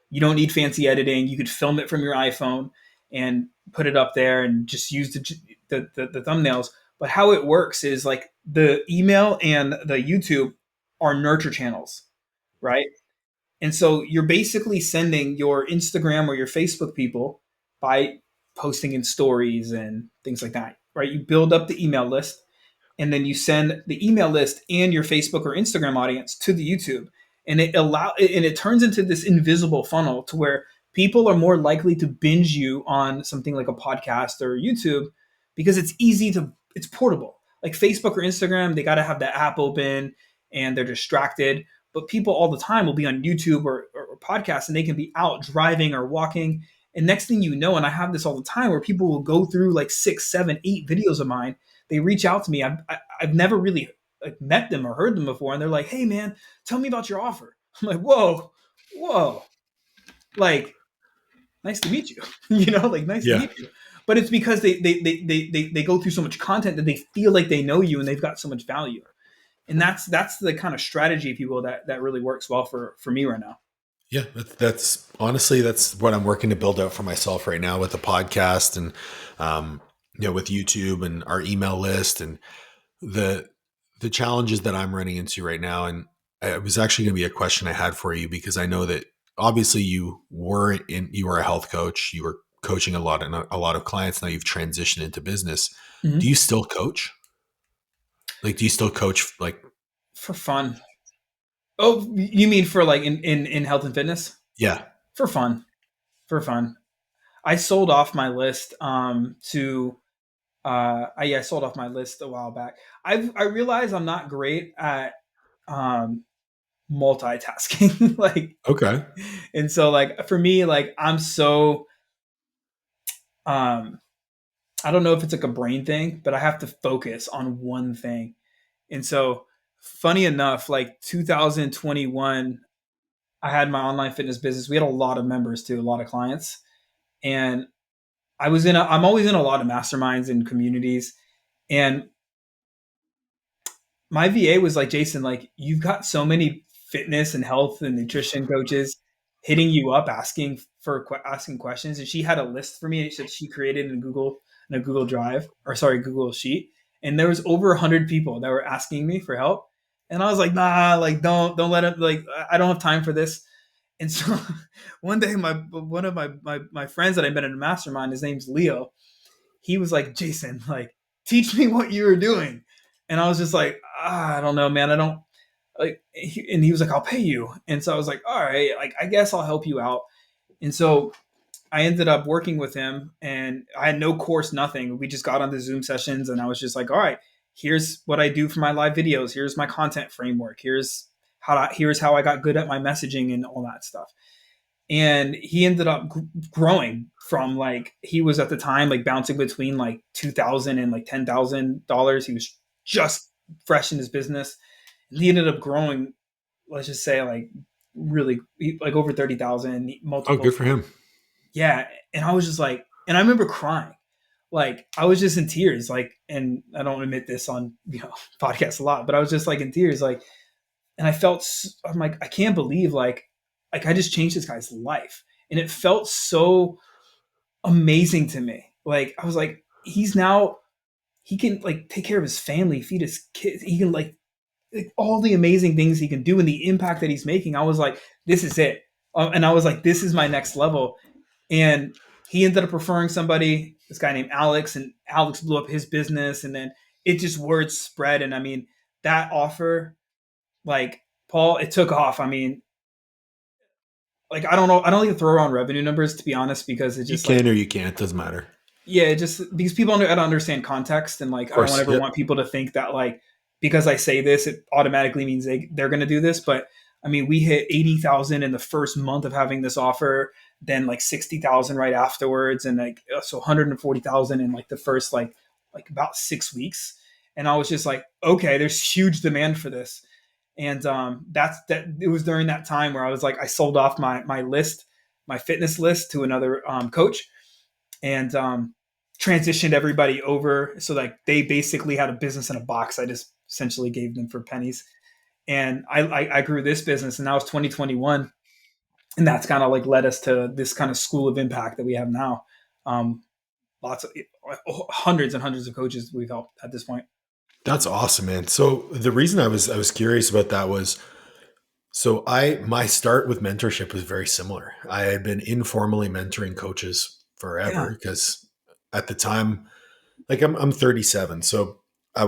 You don't need fancy editing. You could film it from your iPhone and put it up there and just use the thumbnails. But how it works is like the email and the YouTube are nurture channels, right? And so you're basically sending your Instagram or your Facebook people by posting in stories and things like that, right? You build up the email list, and then you send the email list and your Facebook or Instagram audience to the YouTube. And it turns into this invisible funnel to where people are more likely to binge you on something like a podcast or YouTube because it's portable. Like Facebook or Instagram, they got to have the app open and they're distracted. But people all the time will be on YouTube or podcasts, and they can be out driving or walking. And next thing you know, and I have this all the time where people will go through like 6, 7, 8 videos of mine. They reach out to me. I've never really like met them or heard them before, and they're like, "Hey, man, tell me about your offer." I'm like, "Whoa, like, nice to meet you." Like nice to Yeah. meet you. But it's because they go through so much content that they feel like they know you and they've got so much value. And that's the kind of strategy, if you will, that really works well for me right now. Yeah, that's honestly that's what I'm working to build out for myself right now with the podcast and um, with YouTube and our email list and the the challenges that I'm running into right now. And it was actually going to be a question I had for you because I know that obviously you were a health coach, you were coaching a lot of clients. Now you've transitioned into business. Do Mm-hmm. you still coach? Like, do you still coach? Like, For fun. Oh, you mean for like in health and fitness? yeah, For fun. For fun. I sold off my list to I sold off my list a while back. I realize I'm not great at um multitasking. Like, okay, and so like for me, like I'm so um I don't know if it's like a brain thing, but I have to focus on one thing. And so funny enough, like 2021, I had my online fitness business. We had a lot of members too, a lot of clients. And I'm always in a lot of masterminds and communities. And my VA was like, Jason, like you've got so many fitness and health and nutrition coaches hitting you up asking questions, and she had a list for me that she created in a Google Drive, or sorry, Google Sheet, and there was over 100 people that were asking me for help, and I was like, nah, like don't let it, like I don't have time for this. And so one day, one of my friends that I met in a mastermind, his name's Leo, he was like, Jason, like, teach me what you were doing. And I was just like, I don't know, man. I don't like, and he was like, I'll pay you. And so I was like, all right, like, I guess I'll help you out. And so I ended up working with him, and I had no course, nothing. We just got on the Zoom sessions, and I was just like, all right, here's what I do for my live videos. Here's my content framework. Here's how I got good at my messaging and all that stuff. And he ended up growing from, like, he was at the time like bouncing between like 2,000 and like $10,000. He was just fresh in his business, and he ended up growing, let's just say, like really like over 30,000 oh, multiple. good for him. Yeah. And I was just like, and I remember crying, like I was just in tears, like, and I don't admit this on podcasts a lot, but I was just like in tears, like, and I'm like, I can't believe, like I just changed this guy's life, and it felt so amazing to me. Like I was like, he can like take care of his family, feed his kids, he can like all the amazing things he can do and the impact that he's making. I was like, this is it. And I was like, this is my next level. And he ended up referring somebody, this guy named Alex, and Alex blew up his business. And then it just word spread. And I mean, that offer, like, Paul, it took off. I mean, like, I don't know. I don't like to throw around revenue numbers, to be honest, because it You just like, can or you can't. Doesn't matter. yeah, it just because people I don't understand context, and like Of I don't course. ever Yep. want people to think that like because I say this, it automatically means they're going to do this. But I mean, we hit 80,000 in the first month of having this offer, then like 60,000 right afterwards, and like so 140,000 in like the first like about 6 weeks. And I was just like, okay, there's huge demand for this. And that it was during that time where I was like, I sold off my list, my fitness list, to another coach, and transitioned everybody over, so like they basically had a business in a box. I just essentially gave them for pennies, and I grew this business, and that was 2021, and that's kind of like led us to this kind of school of impact that we have now. Um, Lots of hundreds and hundreds of coaches we've helped at this point. That's awesome, man. So the reason I was curious about that was so I my start with mentorship was very similar. I had been informally mentoring coaches Yeah, forever because at the time, like I'm 37, so I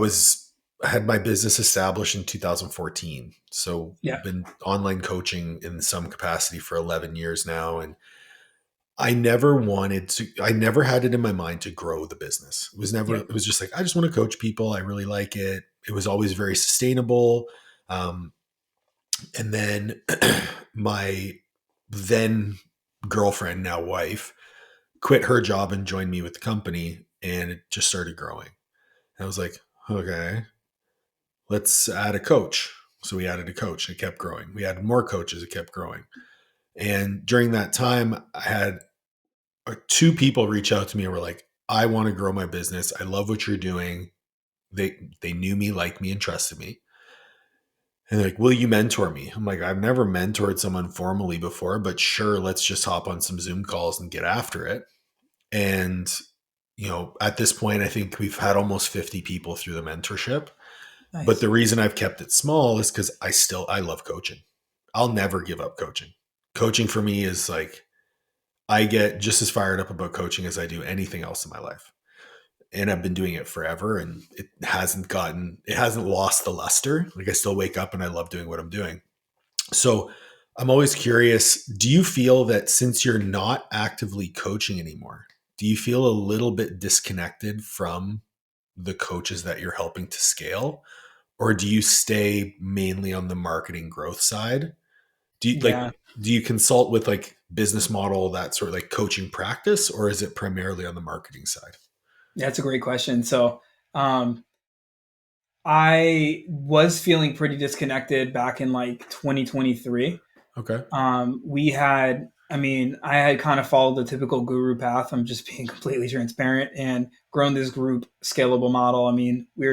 had my business established in 2014. So yeah, been online coaching in some capacity for 11 years now, and I never had it in my mind to grow the business. yeah, It was just like, I just want to coach people. I really like it. It was always very sustainable. Um, and then my then girlfriend, now wife, quit her job and joined me with the company, and it just started growing. And I was like, okay, let's add a coach. So we added a coach and it kept growing. We added more coaches, it kept growing. And during that time, I had two people reach out to me and were like, I want to grow my business. I love what you're doing. They knew me, liked me, and trusted me. And they're like, will you mentor me? I'm like, I've never mentored someone formally before, but sure, let's just hop on some Zoom calls and get after it. And, at this point, I think we've had almost 50 people through the mentorship. But Nice. the reason I've kept it small is because I love coaching. I'll never give up coaching. Coaching for me is like, I get just as fired up about coaching as I do anything else in my life. And I've been doing it forever, and it hasn't lost the luster. Like, I still wake up and I love doing what I'm doing. So I'm always curious, do you feel that since you're not actively coaching anymore, do you feel a little bit disconnected from the coaches that you're helping to scale? Or do you stay mainly on the marketing growth side? Do you Yeah. do you consult with like business model, that sort of like coaching practice, or is it primarily on the marketing side? That's a great question. So, um, I was feeling pretty disconnected back in like 2023. Okay. I had kind of followed the typical guru path. I'm just being completely transparent and grown this group scalable model. I mean, we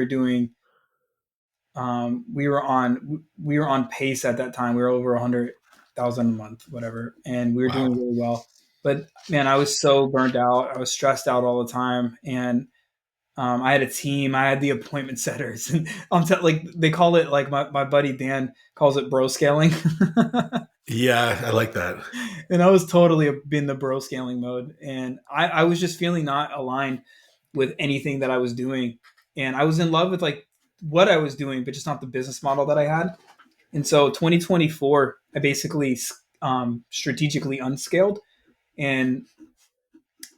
were on pace at that time. We were over 100,000 a month, whatever, and we were doing Wow. really well. But man, I was so burned out. I was stressed out all the time, and I had a team. I had the appointment setters, and like they call it, like my buddy Dan calls it bro scaling. Yeah, I like that. And I was totally in the bro scaling mode, and I was just feeling not aligned with anything that I was doing, and I was in love with like what I was doing, but just not the business model that I had. And so 2024, I basically strategically unscaled, and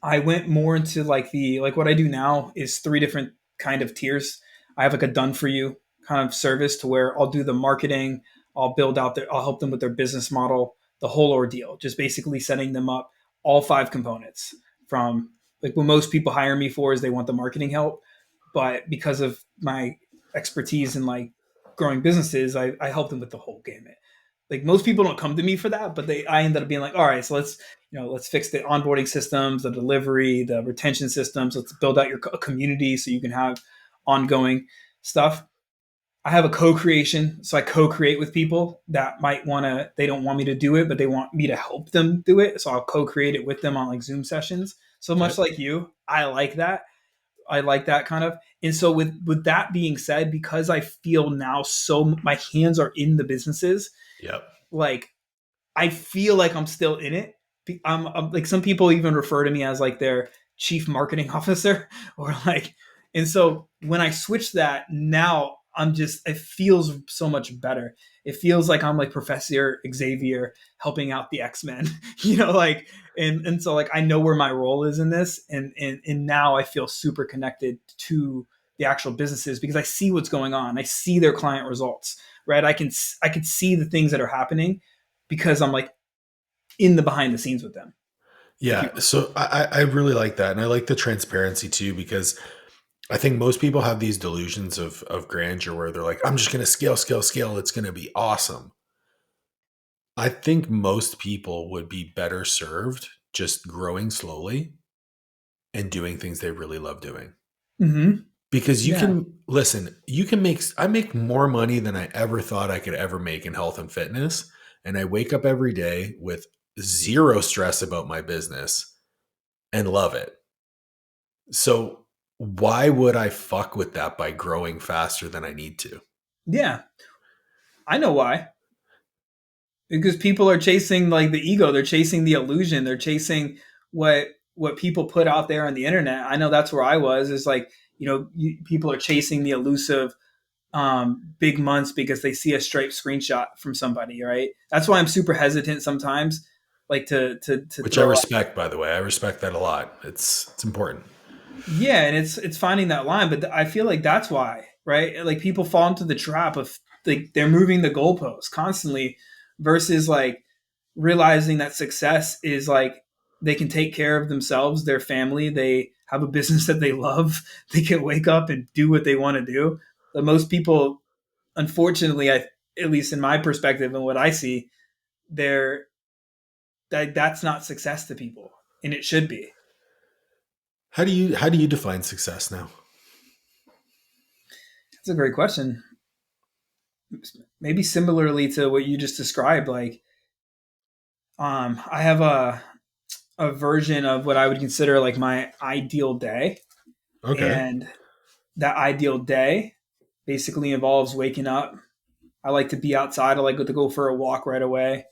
I went more into like what I do now is three different kind of tiers. I have like a done for you kind of service to where I'll do the marketing, I'll help them with their business model, the whole ordeal, just basically setting them up all five components from like what most people hire me for is they want the marketing help. But because of my expertise in like growing businesses, I help them with the whole gamut. Like most people don't come to me for that, but I ended up being like, all right, so let's fix the onboarding systems, the delivery, the retention systems. Let's build out your community so you can have ongoing stuff. I have a co-creation, so I co-create with people that might want to. They don't want me to do it, but they want me to help them do it. So I'll co-create it with them on like Zoom sessions. So much Okay. like you, I like that. I like that kind of. And so with that being said, because I feel now so my hands are in the businesses, Yep. like I feel like I'm still in it. I'm like some people even refer to me as like their chief marketing officer or like, and so when I switch that now, it feels so much better. It feels like I'm like Professor Xavier helping out the X-Men, like, and so like I know where my role is in this, and now I feel super connected to the actual businesses because I see what's going on. I see their client results, right? I can see the things that are happening because I'm like in the behind the scenes with them. If you Yeah. So I really like that. And I like the transparency too, because I think most people have these delusions of grandeur where they're like, I'm just going to scale, scale, scale. It's going to be awesome. I think most people would be better served just growing slowly and doing things they really love doing. mm-hmm. Because Yeah, I make more money than I ever thought I could ever make in health and fitness. And I wake up every day with zero stress about my business and love it. So why would I fuck with that by growing faster than I need to? yeah, I know why. Because people are chasing like the ego, they're chasing the illusion, they're chasing what people put out there on the internet. I know that's where I was. Is like people are chasing the elusive big months because they see a straight screenshot from somebody, right? That's why I'm super hesitant sometimes, like to Which I throw. respect, by the way. I respect that a lot. It's important. Yeah, and it's finding that line, but I feel like that's why, right? Like people fall into the trap of like they're moving the goalposts constantly versus like realizing that success is like they can take care of themselves, their family, they have a business that they love, they can wake up and do what they want to do. But most people, unfortunately, at least in my perspective and what I see, they're that's not success to people, and it should be. How do you define success now? That's a great question. maybe similarly to what you just described, like I have a version of what I would consider like my ideal day. Okay. And that ideal day basically involves waking up. I like to be outside. I like to go for a walk right away.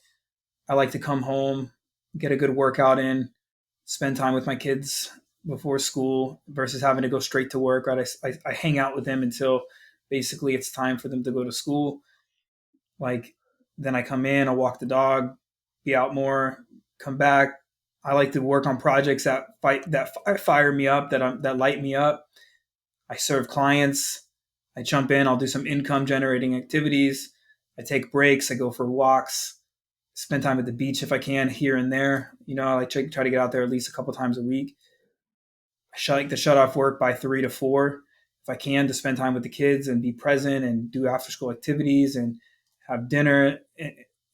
I like to come home, get a good workout in, spend time with my kids before school versus having to go straight to work. Right, I hang out with them until basically it's time for them to go to school. Like then I come in, I walk the dog, be out more, come back. I like to work on projects that fire me up, that light me up. I serve clients. I jump in. I'll do some income generating activities. I take breaks. I go for walks. Spend time at the beach if I can, here and there. I like try to get out there at least a couple times a week. Like to shut off work by 3 to 4 if I can, to spend time with the kids and be present and do after school activities and have dinner.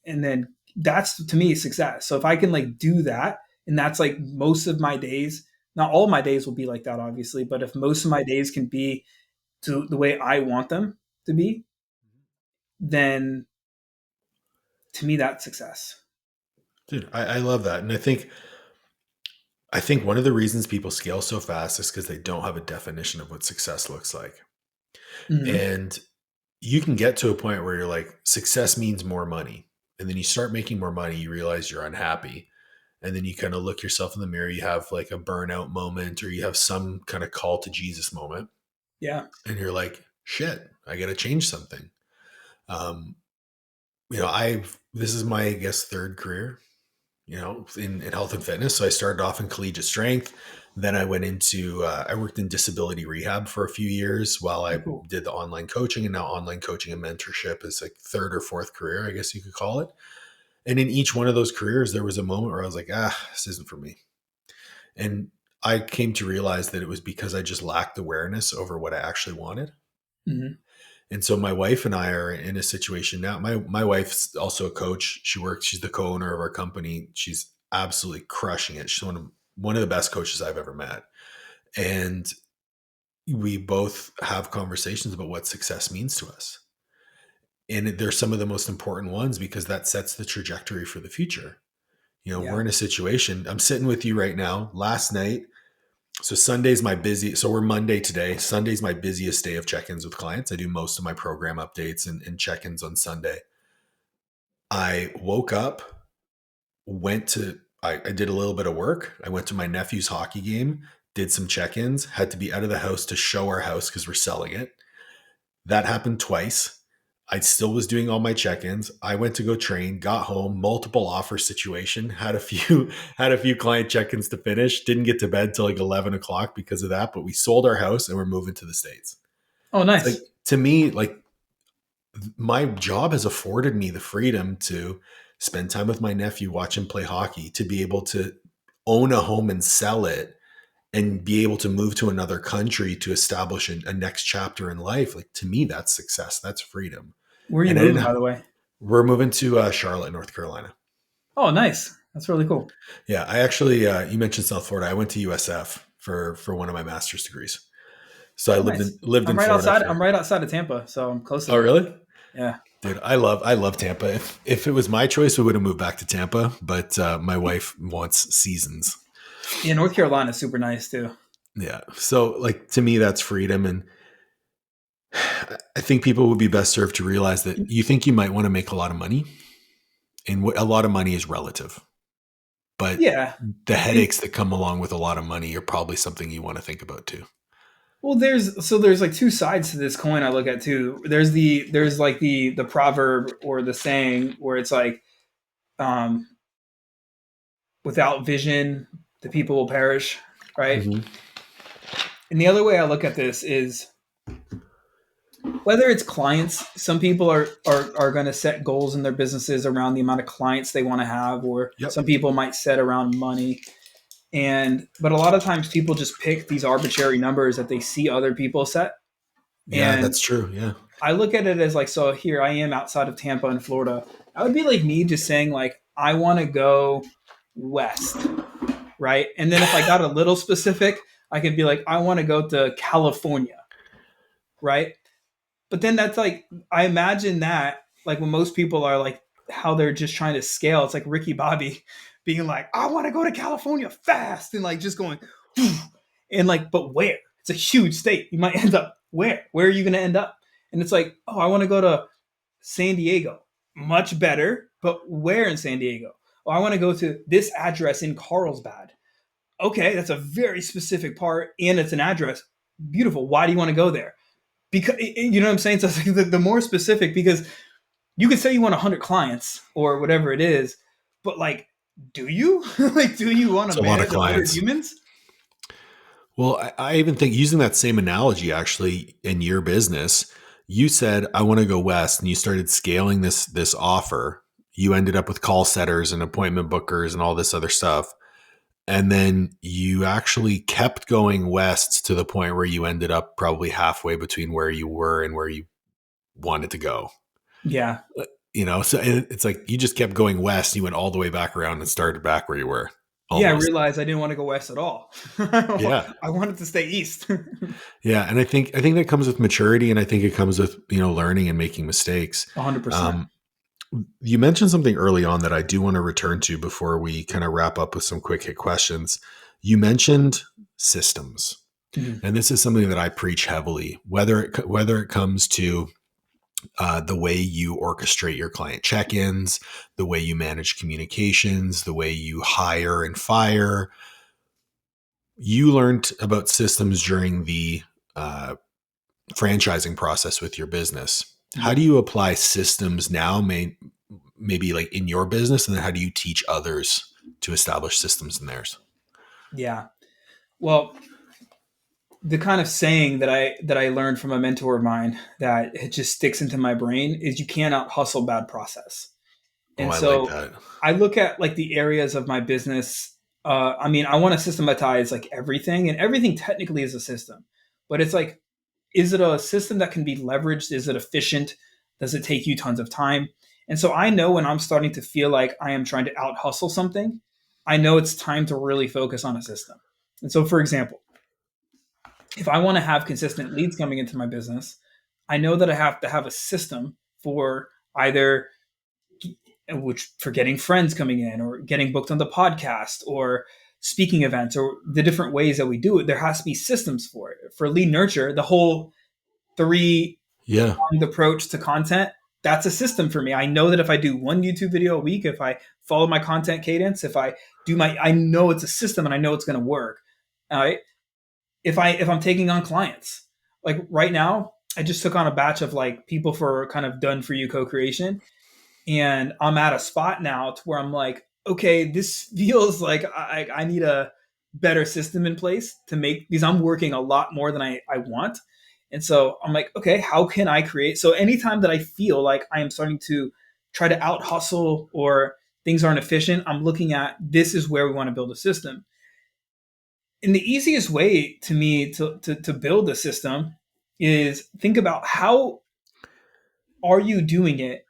And then that's to me success. So if I can like do that, and that's like most of my days, not all of my days will be like that, obviously, but if most of my days can be to the way I want them to be, then to me that's success. Dude, I love that. And I think one of the reasons people scale so fast is because they don't have a definition of what success looks like. Mm-hmm. And you can get to a point where you're like, success means more money. And then you start making more money, you realize you're unhappy. And then you kind of look yourself in the mirror, you have like a burnout moment or you have some kind of call to Jesus moment. Yeah. And you're like, shit, I got to change something. Um, this is my, I guess, third career, in health and fitness. So I started off in collegiate strength. Then I went into, I worked in disability rehab for a few years while I Oh, cool. did the online coaching, and now online coaching and mentorship is like third or fourth career, I guess you could call it. And in each one of those careers, there was a moment where I was like, this isn't for me. And I came to realize that it was because I just lacked awareness over what I actually wanted. Mm-hmm. And so my wife and I are in a situation now. My wife's also a coach. She's the co-owner of our company. She's absolutely crushing it. She's one of the best coaches I've ever met. And we both have conversations about what success means to us. And they're some of the most important ones because that sets the trajectory for the future. We're Yeah. in a situation. I'm sitting with you right now. Last night, so Sunday's my busy. So we're Monday today. Sunday's my busiest day of check-ins with clients. I do most of my program updates and check-ins on Sunday. I woke up, I did a little bit of work. I went to my nephew's hockey game, did some check-ins, had to be out of the house to show our house because we're selling it. That happened twice. I still was doing all my check-ins. I went to go train, got home, multiple offer situation, had a few client check-ins to finish. Didn't get to bed till like 11 o'clock because of that, but we sold our house and we're moving to the States. Oh, It's like, nice. to me, like my job has afforded me the freedom to spend time with my nephew, watch him play hockey, to be able to own a home and sell it and be able to move to another country to establish a next chapter in life. Like, to me, that's success. That's freedom. Where are you And moving, by the way? we're moving to Charlotte, North Carolina. Oh, nice. That's really cool. Yeah. I actually, you mentioned South Florida. I went to USF for one of my master's degrees. So I Oh, lived nice. in I'm right Florida outside. for, I'm right outside of Tampa, so I'm close to oh, there. really? Yeah. Dude, I love Tampa. If it was my choice, we would have moved back to Tampa, but my wife wants seasons. Yeah, North Carolina is super nice too. Yeah. So like, to me, that's freedom. And I think people would be best served to realize that you think you might want to make a lot of money, and a lot of money is relative, but Yeah. the I think headaches that come along with a lot of money are probably something you want to think about too. well there's like two sides to this coin I look at too. There's like the proverb or the saying where it's like um without vision the people will perish, right? Mm-hmm. And the other way I look at this is whether it's clients, some people are going to set goals in their businesses around the amount of clients they want to have, or Yep. some people might set around money. But a lot of times people just pick these arbitrary numbers that they see other people set. Yeah, And that's true. Yeah. I look at it as like, so here I am outside of Tampa in Florida. I would be like me just saying like, I want to go west, right? And then if I got a little specific, I could be like, I want to go to California, right? But then that's like, I imagine that like when most people are like how they're just trying to scale, it's like Ricky Bobby being like, I want to go to California fast and like just going, and like, but where? It's a huge state. You might end up where? Where are you going to end up? And it's like, oh, I want to go to San Diego. Much better, but where in San Diego? Oh, I want to go to this address in Carlsbad. Okay, that's a very specific part, and it's an address. Beautiful. Why do you want to go there? Because you know what I'm saying. So it's like the more specific, because you could say you want 100 clients or whatever it is, but like, do you like do you want It's to a lot of manage 100 clients. humans? Well, I even think using that same analogy actually in your business, you said, I want to go west, and you started scaling this offer. You ended up with call setters and appointment bookers and all this other stuff. And then you actually kept going west to the point where you ended up probably halfway between where you were and where you wanted to go. Yeah, So it's like you just kept going west. You went all the way back around and started back where you were yeah. I almost. realized I didn't want to go west at all. Yeah. I wanted to stay east. Yeah. And I think that comes with maturity, and I think it comes with, learning and making mistakes. 100%. You mentioned something early on that I do want to return to before we kind of wrap up with some quick hit questions. You mentioned systems. Mm-hmm. And this is something that I preach heavily, whether it comes to the way you orchestrate your client check-ins, the way you manage communications, the way you hire and fire. You learned about systems during the franchising process with your business. How do you apply systems now, maybe like in your business, and then how do you teach others to establish systems in theirs? Yeah. Well, the kind of saying that I learned from a mentor of mine that it just sticks into my brain is you cannot hustle bad process. Oh, And I like so that. I look at like the areas of my business. I mean, I want to systematize like everything, and everything technically is a system, but it's like, is it a system that can be leveraged? Is it efficient? Does it take you tons of time? And so I know when I'm starting to feel like I am trying to out hustle something, I know it's time to really focus on a system. And so, for example, if I want to have consistent leads coming into my business, I know that I have to have a system for either which for getting friends coming in or getting booked on the podcast or speaking events or the different ways that we do it. There has to be systems for it. For lead nurture, the whole three Yeah. approach to content, that's a system for me. I know that if I do one YouTube video a week, if I follow my content cadence, if I do I know it's a system and I know it's going to work. All right. If I'm taking on clients, like right now, I just took on a batch of like people for kind of done for you co-creation, and I'm at a spot now to where I'm like, okay, this feels like I need a better system in place to make, because I'm working a lot more than I want. And so I'm like, okay, how can I create? So anytime that I feel like I am starting to try to out hustle or things aren't efficient, I'm looking at this is where we want to build a system. And the easiest way to me to build a system is think about how are you doing it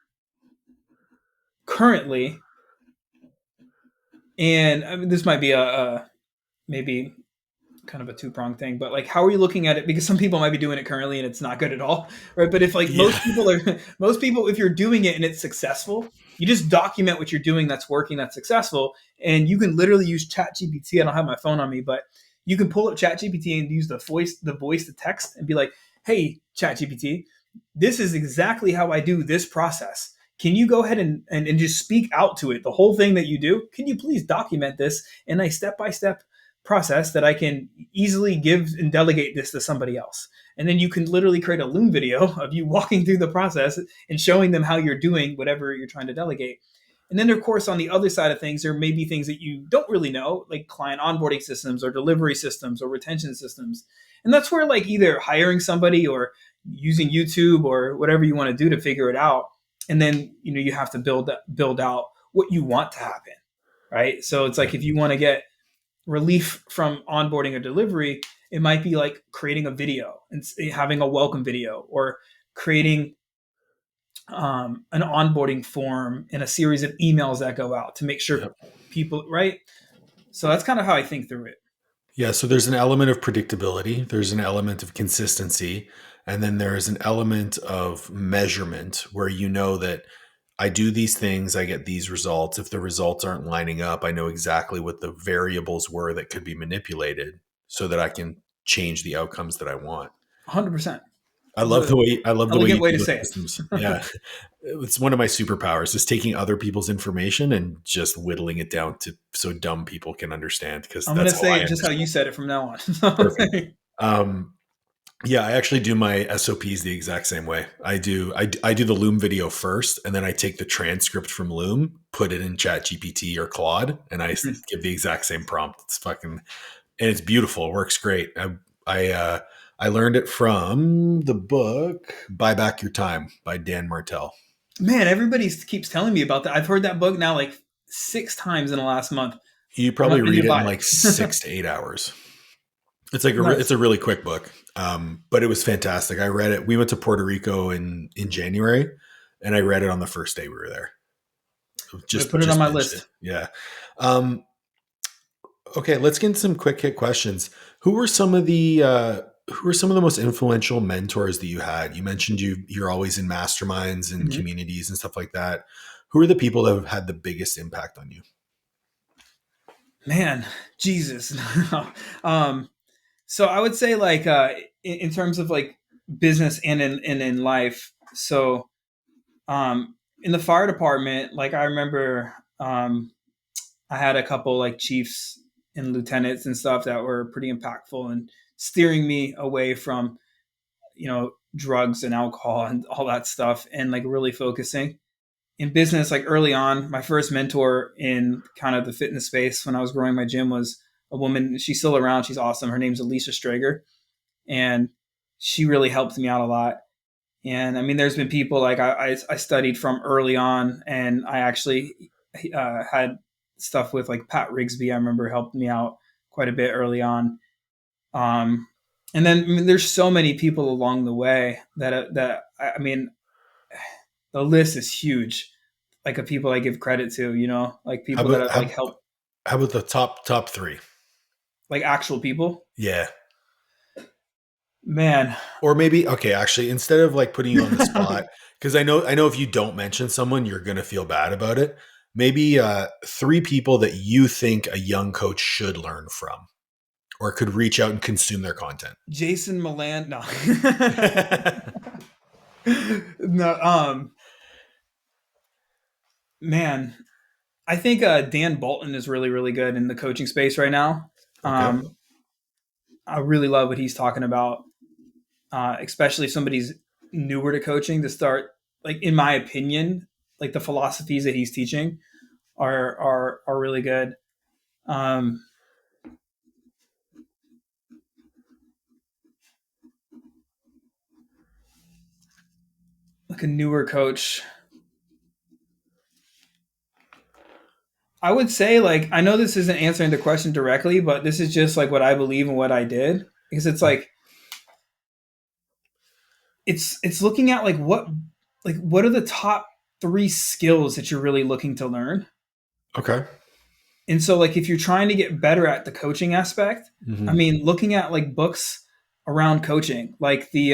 currently. And I mean, this might be a maybe kind of a two-pronged thing, but like how are you looking at it? Because some people might be doing it currently and it's not good at all, right? But if like Yeah. most people, if you're doing it and it's successful, you just document what you're doing that's working, that's successful, and you can literally use Chat GPT. I don't have my phone on me, but you can pull up Chat GPT and use the voice to text and be like, hey, Chat GPT, this is exactly how I do this process. Can you go ahead and just speak out to it? The whole thing that you do, can you please document this in a step-by-step process that I can easily give and delegate this to somebody else? And then you can literally create a Loom video of you walking through the process and showing them how you're doing whatever you're trying to delegate. And then, of course, on the other side of things, there may be things that you don't really know, like client onboarding systems or delivery systems or retention systems. And that's where like either hiring somebody or using YouTube or whatever you want to do to figure it out. And then, you have to build out what you want to happen. Right. So it's like if you want to get relief from onboarding or delivery, it might be like creating a video and having a welcome video, or creating an onboarding form and a series of emails that go out to make sure Yep. people, right? So that's kind of how I think through it. Yeah. So there's an element of predictability. There's an element of consistency. And then there is an element of measurement where you know that I do these things, I get these results. If the results aren't lining up, I know exactly what the variables were that could be manipulated so that I can change the outcomes that I want. 100%. I It's love a the way elegant you way to build say systems. it. Yeah. It's one of my superpowers is taking other people's information and just whittling it down to so dumb people can understand because I'm going to that's how say I it just how you understand. said it from now Perfect. on. Um, yeah, I actually do my SOPs the exact same way. I do the Loom video first, and then I take the transcript from Loom, put it in Chat GPT or Claude, and I give the exact same prompt. It's fucking and it's beautiful. It works great. I learned it from the book "Buy Back Your Time" by Dan Martell. Man, everybody keeps telling me about that. I've heard that book now like 6 times in the last month. You And probably I need read to it in buy like it. 6 to 8 hours. It's Nice. a really quick book, but it was fantastic. I read it. We went to Puerto Rico in January, and I read it on the first day we were there. I'm going to put it on Just my binged it. list. Yeah. Um, okay, let's get into some quick hit questions. Who were some of the most influential mentors that you had? You mentioned you're always in masterminds and Mhm. communities and stuff like that. Who are the people that have had the biggest impact on you? Man, Jesus. um, so I would say like in terms of like business and in life. So in the fire department, like I remember I had a couple like chiefs and lieutenants and stuff that were pretty impactful and steering me away from drugs and alcohol and all that stuff and like really focusing in business. Like early on, my first mentor in kind of the fitness space when I was growing my gym was a woman. She's still around. She's awesome. Her name's Alicia Strager, and she really helped me out a lot. And I mean, there's been people like I studied from early on, and I actually had stuff with like Pat Rigsby. I remember helped me out quite a bit early on. Um, and then I mean, there's so many people along the way that I mean, the list is huge. Like of people I give credit to, like How people that about have like helped, how about the top three? like actual people. Yeah. Man, Or maybe okay, actually, instead of like putting you on the spot, because I know if you don't mention someone, you're gonna feel bad about it. Maybe three people that you think a young coach should learn from or could reach out and consume their content. Jason Meland, no, no. Man, I think Dan Bolton is really, really good in the coaching space right now. Okay. Um, I really love what he's talking about, especially if somebody's newer to coaching to start. Like in my opinion, like the philosophies that he's teaching are really good. Um, like a newer coach, I would say like I know this isn't answering the question directly, but this is just like what I believe and what I did because it's like it's looking at like what are the top three skills that you're really looking to learn. Okay. And so like if you're trying to get better at the coaching aspect, I Hmm. mean looking at like books around coaching, like the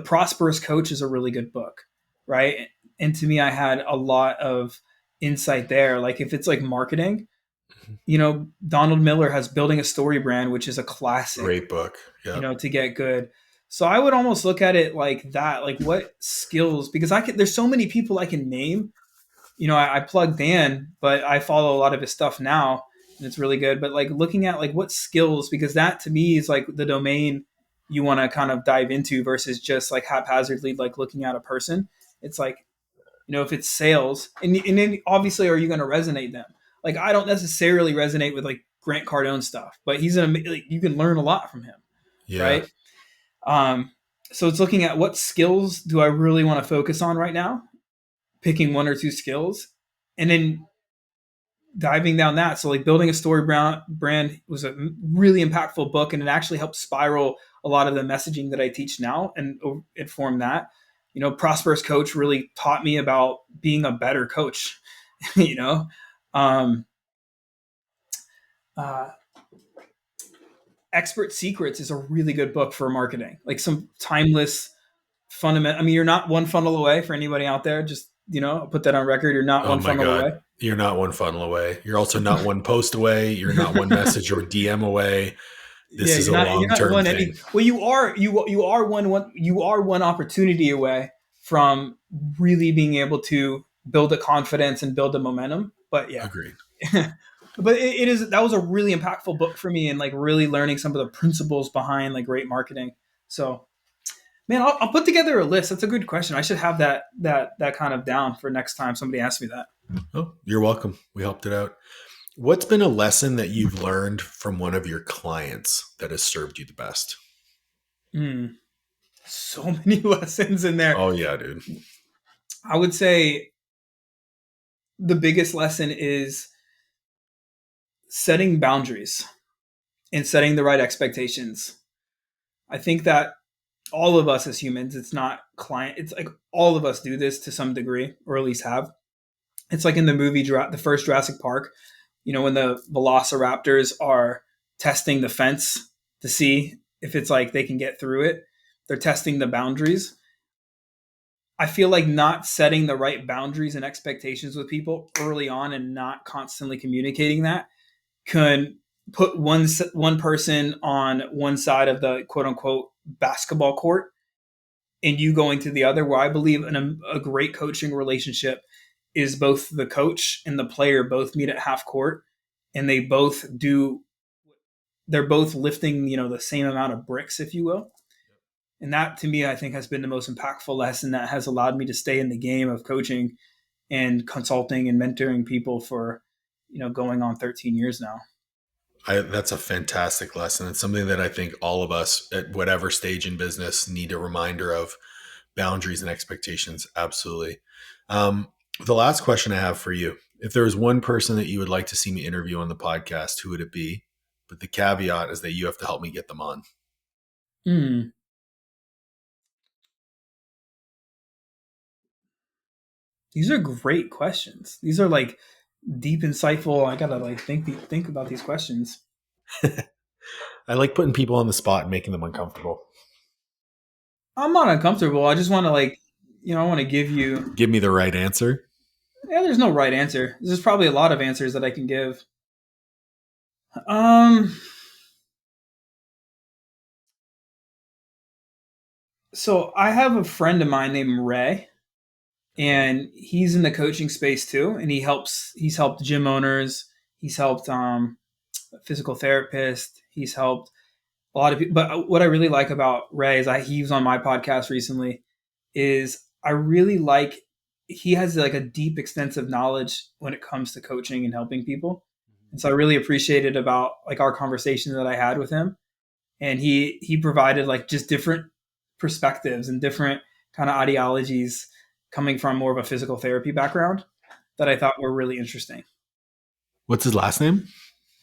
Prosperous Coach is a really good book, right? And to me I had a lot of insight there. Like if it's like marketing, Donald Miller has Building a Story Brand, which is a classic, Great book. Yep. to get good. So I would almost look at it like that, like what skills, because there's so many people I can name. I plug Dan, but I follow a lot of his stuff now and it's really good. But like looking at like what skills, because that to me is like the domain you want to kind of dive into versus just like haphazardly like looking at a person. It's like, if it's sales and then obviously are you going to resonate them? Like I don't necessarily resonate with like Grant Cardone stuff, but like, you can learn a lot from him, Yeah. right? Um, so it's looking at what skills do I really want to focus on right now, picking one or two skills, and then diving down that. So like Building a Story Brand was a really impactful book, and it actually helped spiral a lot of the messaging that I teach now, and it formed that. Prosperous Coach really taught me about being a better coach. you know, um, uh, Expert Secrets is a really good book for marketing, like some timeless fundamental. I mean, you're not one funnel away for anybody out there. Just, I'll put that on record. You're not Oh one my funnel God. away. You're not one funnel away. You're also not one post away. You're not one message or DM away. This Yeah, is you're a not you're long not term one thing. any. Well, you are one opportunity away from really being able to build a confidence and build a momentum. But yeah, Agreed. but it is that was a really impactful book for me, and like really learning some of the principles behind like great marketing. So man, I'll put together a list. That's a good question. I should have that kind of down for next time somebody asks me that. Oh, you're welcome. We helped it out. What's been a lesson that you've learned from one of your clients that has served you the best? Mm, so many lessons in there. Oh yeah, dude. I would say the biggest lesson is setting boundaries and setting the right expectations. I think that all of us as humans, it's not client, it's like all of us do this to some degree, or at least have. It's like in the movie, the first Jurassic Park, when the velociraptors are testing the fence to see if it's like they can get through it, they're testing the boundaries. I feel like not setting the right boundaries and expectations with people early on and not constantly communicating that can put one person on one side of the quote unquote basketball court and you going to the other. Where I believe in a great coaching relationship is both the coach and the player both meet at half court, and they're both lifting the same amount of bricks, if you will. And that to me, I think, has been the most impactful lesson that has allowed me to stay in the game of coaching and consulting and mentoring people for going on 13 years now. That's a fantastic lesson. It's something that I think all of us at whatever stage in business need a reminder of: boundaries and expectations. Absolutely. The last question I have for you: if there was one person that you would like to see me interview on the podcast, who would it be? But the caveat is that you have to help me get them on. Mm. These are great questions. These are like deep, insightful. I gotta like think about these questions. I like putting people on the spot and making them uncomfortable. I'm not uncomfortable. I just want to I want to give you. Give me the right answer. Yeah, there's no right answer. There's probably a lot of answers that I can give. Um. So I have a friend of mine named Ray, and he's in the coaching space too. And He's helped gym owners. He's helped physical therapists. He's helped a lot of people. But what I really like about Ray is he was on my podcast recently. Is I really like he has like a deep, extensive knowledge when it comes to coaching and helping people. And so I really appreciated about like our conversation that I had with him. And he provided like just different perspectives and different kind of ideologies coming from more of a physical therapy background that I thought were really interesting. What's his last name?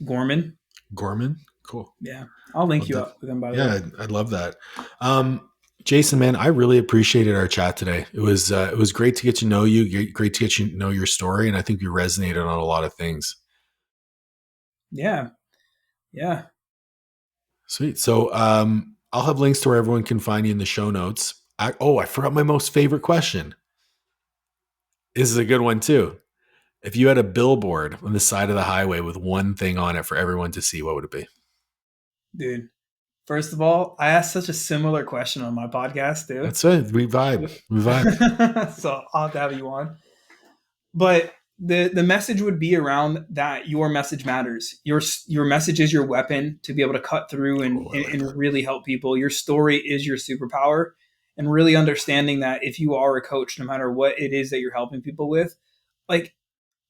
Gorman. Gorman. Cool. Yeah. I'll link Love you that. up with him, by the Yeah, way. I'd love that. Jason, man, I really appreciated our chat today. It was great to get to know you, great to get to know your story, and I think we resonated on a lot of things. Yeah. Yeah. Sweet. So I'll have links to where everyone can find you in the show notes. I forgot my most favorite question. This is a good one too. If you had a billboard on the side of the highway with one thing on it for everyone to see, what would it be? Dude. First of all, I asked such a similar question on my podcast too. That's it. We vibe. We vibe. So I'll have to have you on. But the message would be around that your message matters. Your message is your weapon to be able to cut through and, Oh, I and, like and that. really help people. Your story is your superpower. And really understanding that if you are a coach, no matter what it is that you're helping people with, like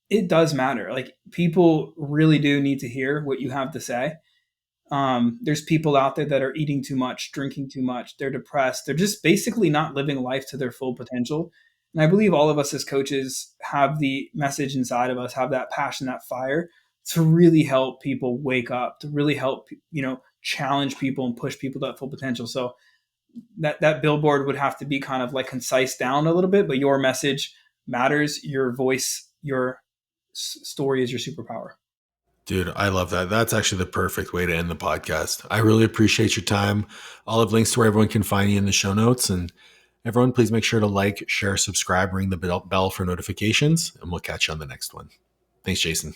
it does matter. Like people really do need to hear what you have to say. There's people out there that are eating too much, drinking too much. They're depressed. They're just basically not living life to their full potential. And I believe all of us as coaches have the message inside of us, have that passion, that fire to really help people wake up, to really help, challenge people and push people to that full potential. So that billboard would have to be kind of like concise down a little bit, but your message matters. Your voice, your story is your superpower. Dude, I love that. That's actually the perfect way to end the podcast. I really appreciate your time. I'll have links to where everyone can find you in the show notes. And everyone, please make sure to like, share, subscribe, ring the bell for notifications, and we'll catch you on the next one. Thanks, Jason.